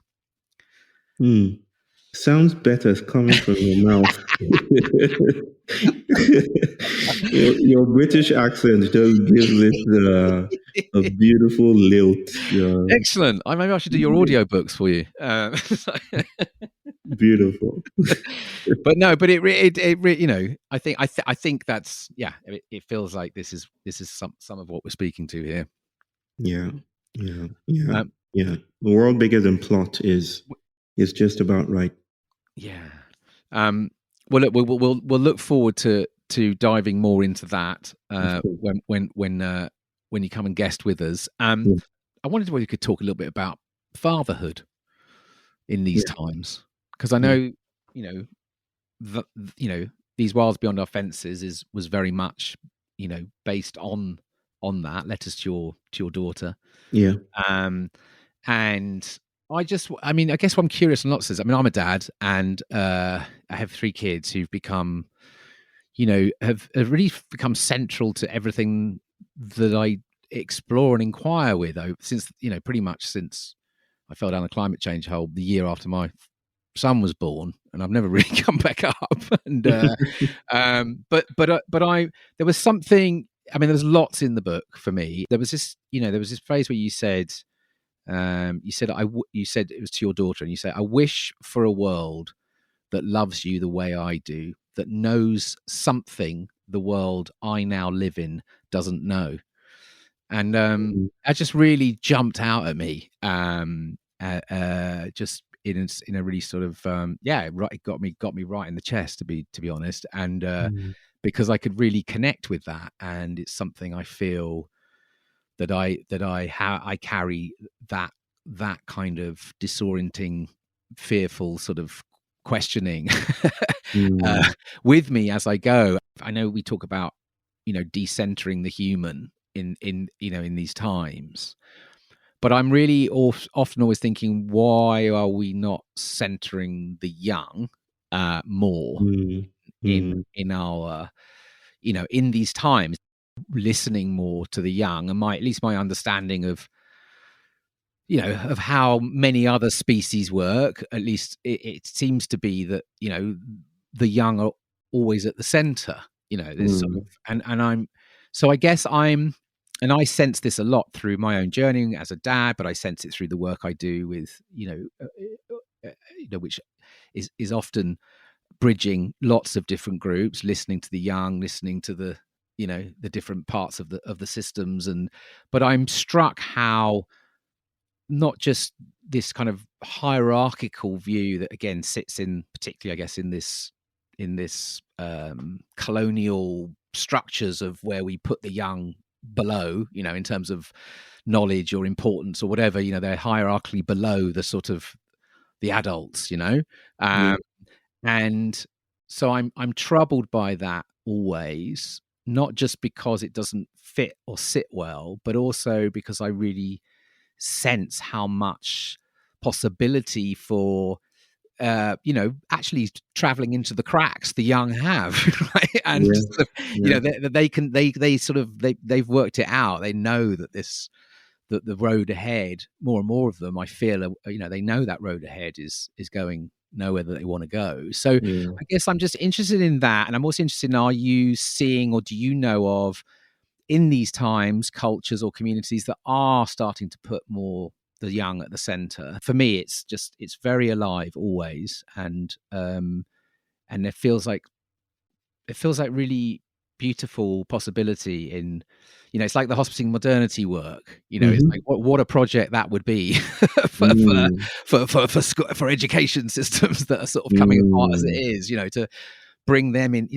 Hmm. Sounds better coming from your mouth. Your British accent just gives it a beautiful lilt. Excellent. Maybe I should do your audiobooks for you. Beautiful. But no, but I think that's it feels like this is some of what we're speaking to here. Yeah, yeah, yeah, Um, yeah. The world bigger than plot is just about right. yeah. Well, look, we'll look forward to diving more into that Of course. when you come and guest with us. Yeah, I wondered whether you could talk a little bit about fatherhood in these yeah, times, because I yeah. know you know the, these Wilds Beyond Our Fences was very much based on that letters to your daughter. Yeah. um and I guess what I'm curious on lots is, I'm a dad, and I have three kids who've become have really become central to everything that I explore and inquire with, since pretty much since I fell down the climate change hole the year after my son was born, and I've never really come back up. And but I there was something. There's lots in the book for me. There was this phrase where you said it was to your daughter, and you say, "I wish for a world that loves you the way I do, that knows something the world I now live in doesn't know." And that just really jumped out at me. Just in a really sort of right, it got me right in the chest, to be honest, and Mm, because I could really connect with that, and it's something I feel that I carry that kind of disorienting, fearful sort of questioning uh, mm, with me as I go. I know we talk about decentering the human in these times, but I'm really often always thinking, why are we not centering the young more mm, mm, in our in these times, listening more to the young, and at least my understanding of of how many other species work. At least it seems to be that the young are always at the center. There's sort of, mm, and I'm so I guess I'm and I sense this a lot through my own journeying as a dad, but I sense it through the work I do with, which is often bridging lots of different groups, listening to the young, listening to the, the different parts of the systems. But I'm struck how not just this kind of hierarchical view that again sits in, particularly, I guess, in this colonial structures of where we put the young below, in terms of knowledge or importance or whatever, they're hierarchically below the sort of the adults, Yeah. and so I'm troubled by that always, not just because it doesn't fit or sit well, but also because I really sense how much possibility for actually traveling into the cracks the young have, right? And Yeah. Yeah. they've worked it out. They know that that the road ahead, more and more of them, I feel, they know that road ahead is going nowhere that they want to go. So Yeah. I guess I'm just interested in that, and I'm also interested in, are you seeing, or do you know of, in these times, cultures or communities that are starting to put more the young at the center? For me, it's very alive always, and it feels like really beautiful possibility in, it's like the hospiting modernity work. It's Mm-hmm. like what a project that would be for, Mm. for education systems that are sort of coming apart as it Mm. is. To bring them in,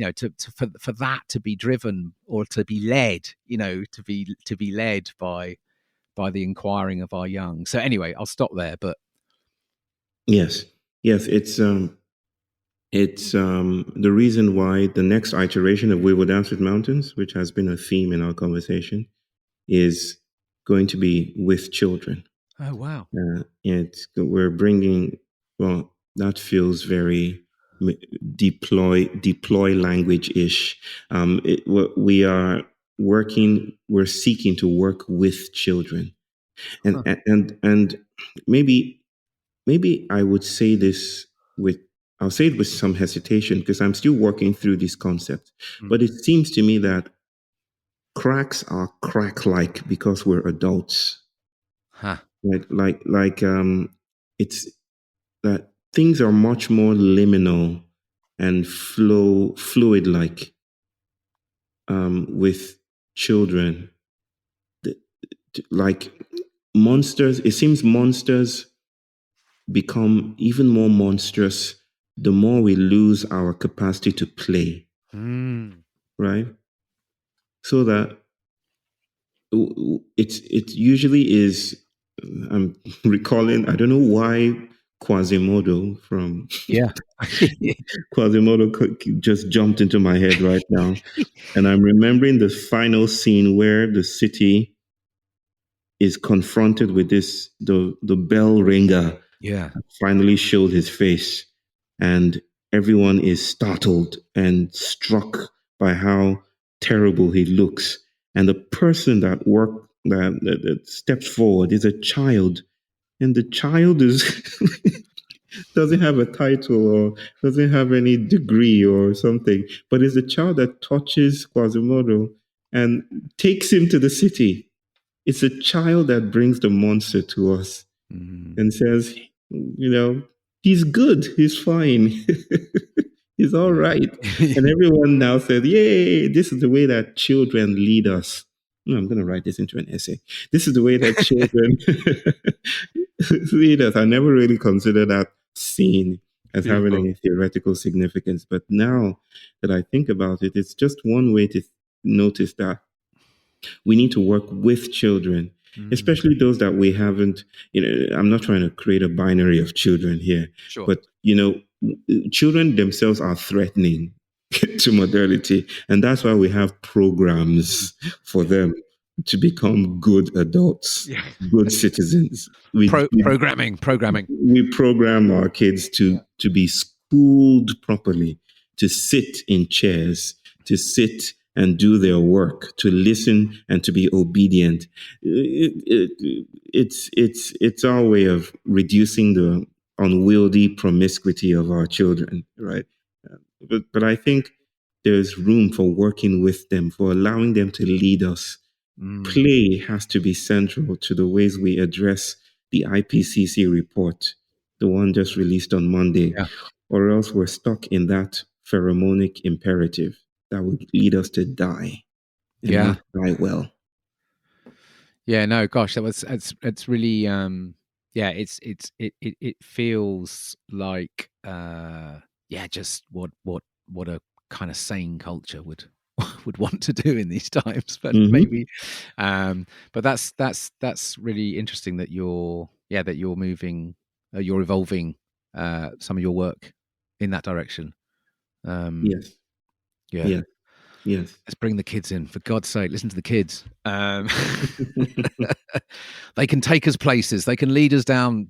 for that to be driven or to be led, to be led by the inquiring of our young. So anyway, I'll stop there. But Yes. Yes. It's the reason why the next iteration of We Will Dance with Mountains, which has been a theme in our conversation, is going to be with children. oh wow, We're bringing, well, that feels very deploy language ish. We're seeking to work with children, huh. and maybe I would say this with, I'll say it with some hesitation because I'm still working through this concept. Mm. But it seems to me that cracks are crack like because we're adults. Huh. It's that things are much more liminal and fluid like with children. Like monsters, it seems monsters become even more monstrous the more we lose our capacity to play, Mm. right? So that it usually is. I'm recalling. I don't know why Quasimodo from Yeah. Quasimodo just jumped into my head right now, and I'm remembering the final scene where the city is confronted with the bell ringer Yeah. finally showed his face, and everyone is startled and struck by how terrible he looks. And the person that steps forward is a child, and the child is doesn't have a title or doesn't have any degree or something, but is a child that touches Quasimodo and takes him to the city. It's a child that brings the monster to us Mm. and says, he's good, he's fine, he's all right. And everyone now says, yay, this is the way that children lead us. No, I'm going to write this into an essay. This is the way that children lead us. I never really considered that scene as having Beautiful. any theoretical significance. But now that I think about it, it's just one way to notice that we need to work with children, Mm. especially those that we haven't, I'm not trying to create a binary of children here, Sure. but, children themselves are threatening to modernity. And that's why we have programs for them to become good adults, Yeah. good citizens. Programming. We program our kids to be schooled properly, to sit in chairs, to sit and do their work, to listen and to be obedient. It's our way of reducing the unwieldy promiscuity of our children, right? But I think there's room for working with them, for allowing them to lead us, Play has to be central to the ways we address the IPCC report, the one just released on Monday, Yeah. or else we're stuck in that pheromonic imperative that would lead us to die and Yeah. not die well. Yeah, no, gosh, it's really it feels like just what a kind of sane culture would would want to do in these times, but maybe but that's really interesting that you're moving, you're evolving some of your work in that direction. Yes. Yeah. Yes. Yes. Let's bring the kids in, for God's sake. Listen to the kids. They can take us places. They can lead us down,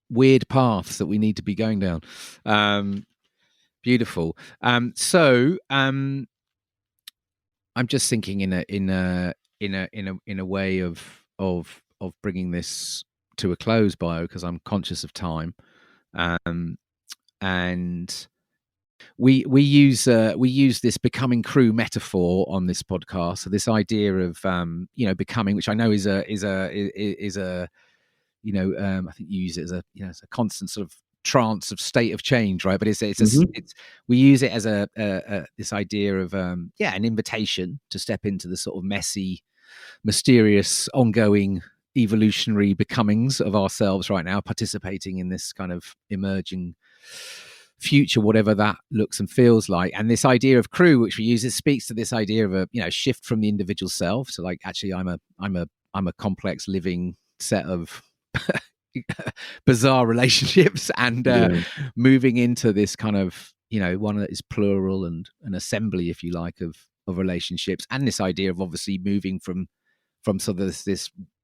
weird paths that we need to be going down. Beautiful. So I'm just thinking in a way of bringing this to a close, Bayo, because I'm conscious of time. And we use this becoming crew metaphor on this podcast. So this idea of becoming, which I know is a I think you use it as a it's a constant sort of trance of state of change, right? But it's we use it as a this idea of an invitation to step into the sort of messy, mysterious, ongoing evolutionary becomings of ourselves right now, participating in this kind of emerging future, whatever that looks and feels like. And this idea of crew, which we use, it speaks to this idea of a shift from the individual self. So like, actually I'm a complex living set of bizarre relationships, and moving into this kind of one that is plural and an assembly, if you like, of relationships. And this idea of obviously moving from sort of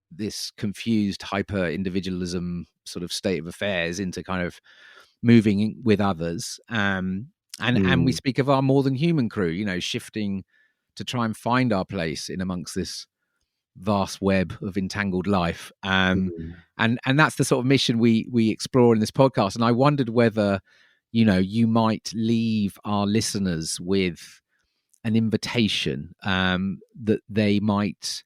this confused hyper individualism sort of state of affairs into kind of moving with others, and we speak of our more than human crew, shifting to try and find our place in amongst this vast web of entangled life, and that's the sort of mission we explore in this podcast. And I wondered whether you might leave our listeners with an invitation that they might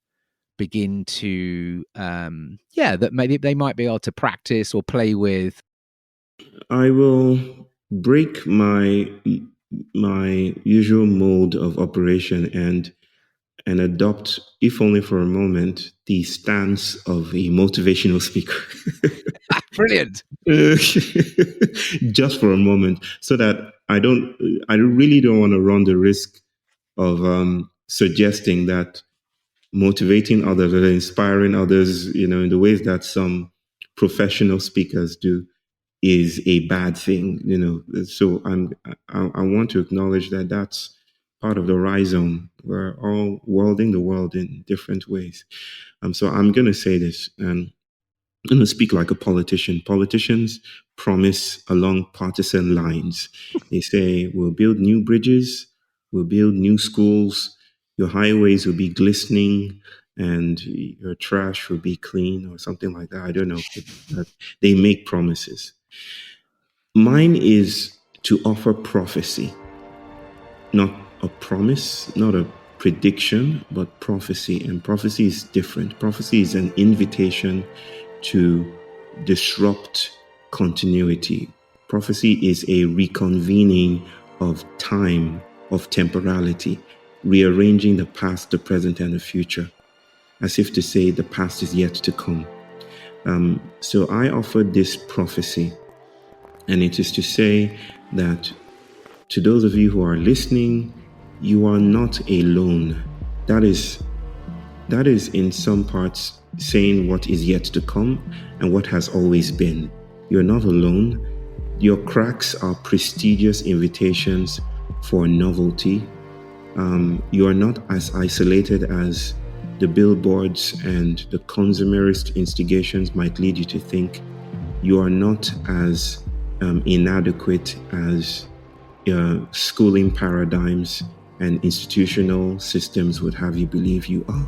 begin to that maybe they might be able to practice or play with. I will break my usual mode of operation and adopt, if only for a moment, the stance of a motivational speaker. Brilliant. Just for a moment, so that I really don't want to run the risk of suggesting that motivating others or inspiring others, in the ways that some professional speakers do, is a bad thing, So I want to acknowledge that that's part of the rhizome. We're all worlding the world in different ways. So I'm going to say this, and I'm going to speak like a politician. Politicians promise along partisan lines. They say, we'll build new bridges, we'll build new schools, your highways will be glistening, and your trash will be clean, or something like that. I don't know. They make promises. Mine is to offer prophecy, not a promise, not a prediction, but prophecy. And prophecy is different. Prophecy is an invitation to disrupt continuity. Prophecy is a reconvening of time, of temporality, rearranging the past, the present, and the future, as if to say the past is yet to come. So I offer this prophecy, and it is to say that to those of you who are listening, you are not alone. That is in some parts saying what is yet to come and what has always been. You're not alone. Your cracks are prestigious invitations for novelty. You are not as isolated as the billboards and the consumerist instigations might lead you to think. You are not as inadequate as schooling paradigms and institutional systems would have you believe you are.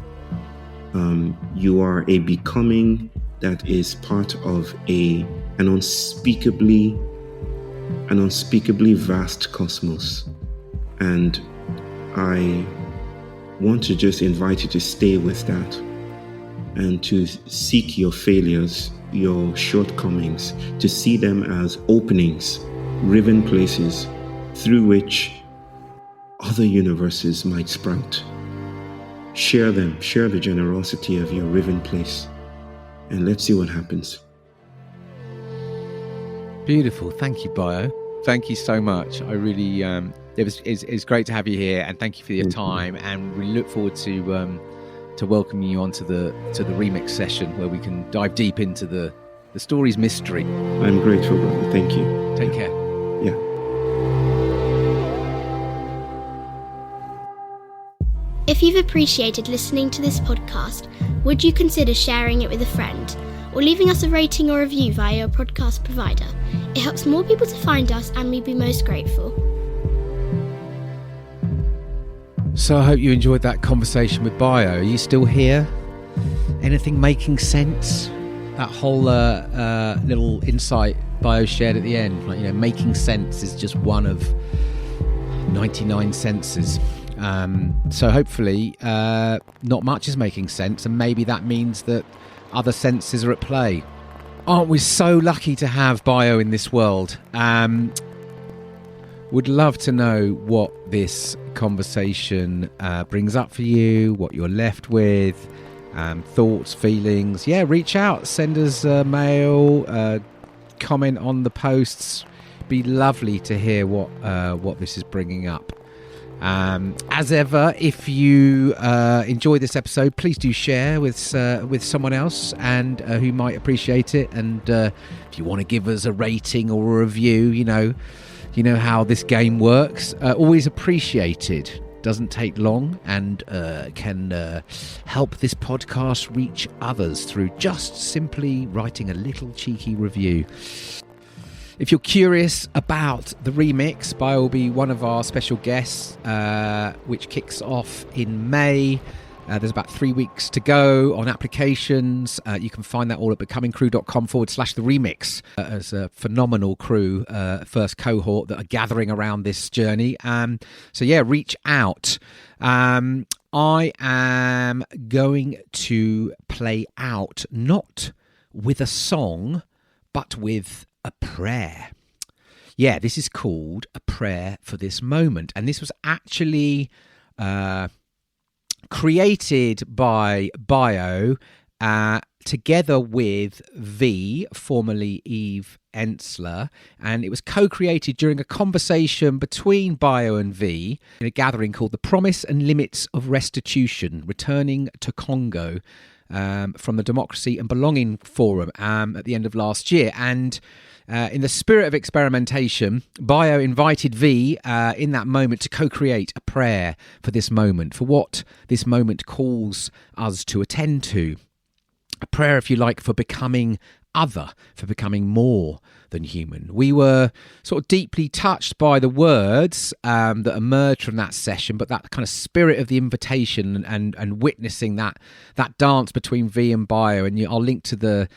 You are a becoming that is part of an unspeakably vast cosmos. And I want to just invite you to stay with that and to seek your failures, your shortcomings, to see them as openings, riven places through which other universes might sprout. Share them, share the generosity of your riven place, and let's see what happens. Beautiful. Thank you, Bayo. Thank you so much. I really, it's great to have you here, and thank you for your time. And we look forward to welcoming you onto the remix session where we can dive deep into the story's mystery. I'm grateful, brother. Thank you. Take care. Yeah. If you've appreciated listening to this podcast, would you consider sharing it with a friend or leaving us a rating or review via your podcast provider? It helps more people to find us, and we'd be most grateful. So I hope you enjoyed that conversation with Bayo. Are you still here? Anything making sense? That whole little insight Bayo shared at the end, making sense is just one of 99 senses. So hopefully not much is making sense, and maybe that means that other senses are at play. Aren't we so lucky to have Bayo in this world? Would love to know what this conversation brings up for you, what you're left with, thoughts, feelings. Yeah, reach out, send us a mail, comment on the posts. Be lovely to hear what this is bringing up. As ever, if you enjoy this episode, please do share with someone else and who might appreciate it. And if you want to give us a rating or a review, you know how this game works. Always appreciated. Doesn't take long, and can help this podcast reach others through just simply writing a little cheeky review. If you're curious about the remix, Bayo will be one of our special guests, which kicks off in May. There's about 3 weeks to go on applications. You can find that all at becomingcrew.com/the remix. As a phenomenal crew, first cohort that are gathering around this journey. So yeah, reach out. I am going to play out not with a song, but with a prayer. Yeah, this is called A Prayer for This Moment. And this was actually created by Bayo together with V, formerly Eve Ensler, and it was co-created during a conversation between Bayo and V in a gathering called The Promise and Limits of Restitution, Returning to Congo, from the Democracy and Belonging Forum at the end of last year. And in the spirit of experimentation, Bayo invited V in that moment to co-create a prayer for this moment, for what this moment calls us to attend to. A prayer, if you like, for becoming other, for becoming more than human. We were sort of deeply touched by the words that emerged from that session, but that kind of spirit of the invitation and witnessing that dance between V and Bayo, and I'll link to the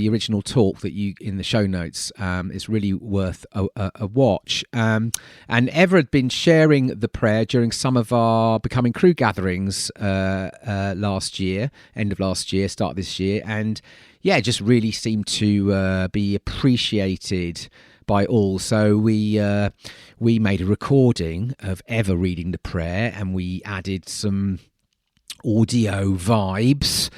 original talk that you in the show notes. It's really worth a watch. And Ever had been sharing the prayer during some of our Becoming Crew gatherings last year, end of last year, start of this year, and yeah, just really seemed to be appreciated by all. So we made a recording of Ever reading the prayer, and we added some audio vibes,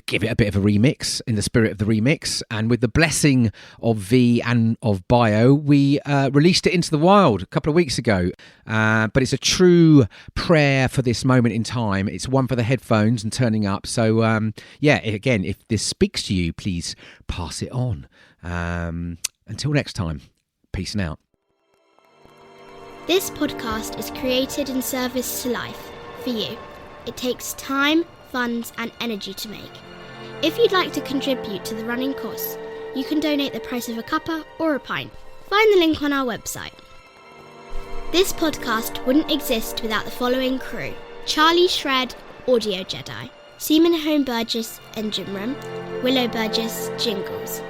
give it a bit of a remix in the spirit of the remix, and with the blessing of V and of Bayo, we released it into the wild a couple of weeks ago. But it's a true prayer for this moment in time. It's one for the headphones and turning up. So yeah, again, if this speaks to you, please pass it on. Until next time, peace and out. This podcast is created in service to life, for you. It takes time, funds and energy to make. If you'd like to contribute to the running costs, you can donate the price of a cuppa or a pint. Find the link on our website. This podcast wouldn't exist without the following crew: Charlie Shred, Audio Jedi; Seaman Home Burgess, Engine Room; Willow Burgess, Jingles.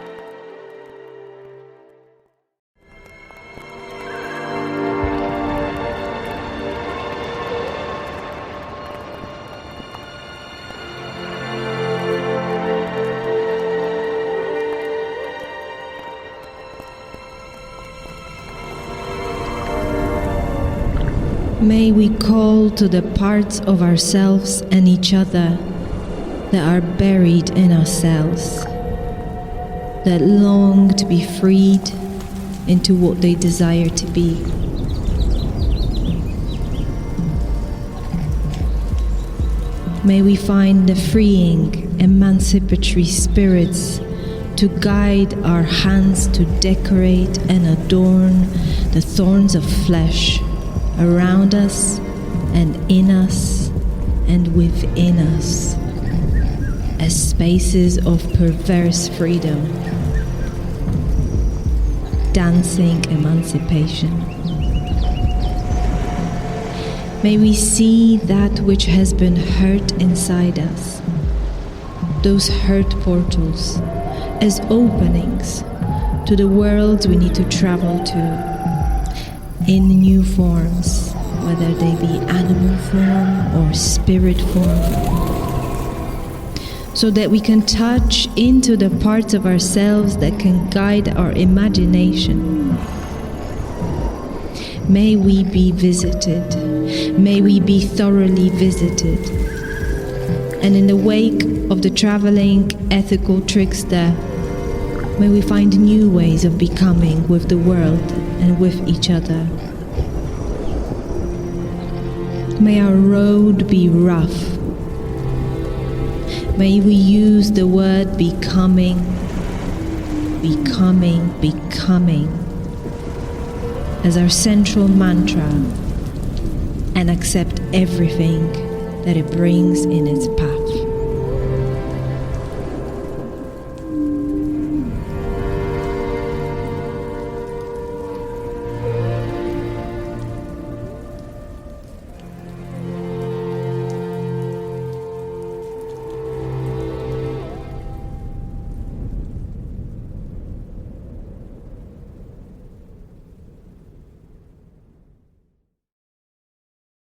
May we call to the parts of ourselves and each other that are buried in ourselves, that long to be freed into what they desire to be. May we find the freeing, emancipatory spirits to guide our hands to decorate and adorn the thorns of flesh around us and in us and within us as spaces of perverse freedom, dancing emancipation. May we see that which has been hurt inside us, those hurt portals, as openings to the worlds we need to travel to in new forms, whether they be animal form or spirit form, so that we can touch into the parts of ourselves that can guide our imagination. May we be visited, may we be thoroughly visited, and in the wake of the traveling ethical trickster, may we find new ways of becoming with the world and with each other. May our road be rough. May we use the word becoming, becoming, becoming as our central mantra and accept everything that it brings in its path.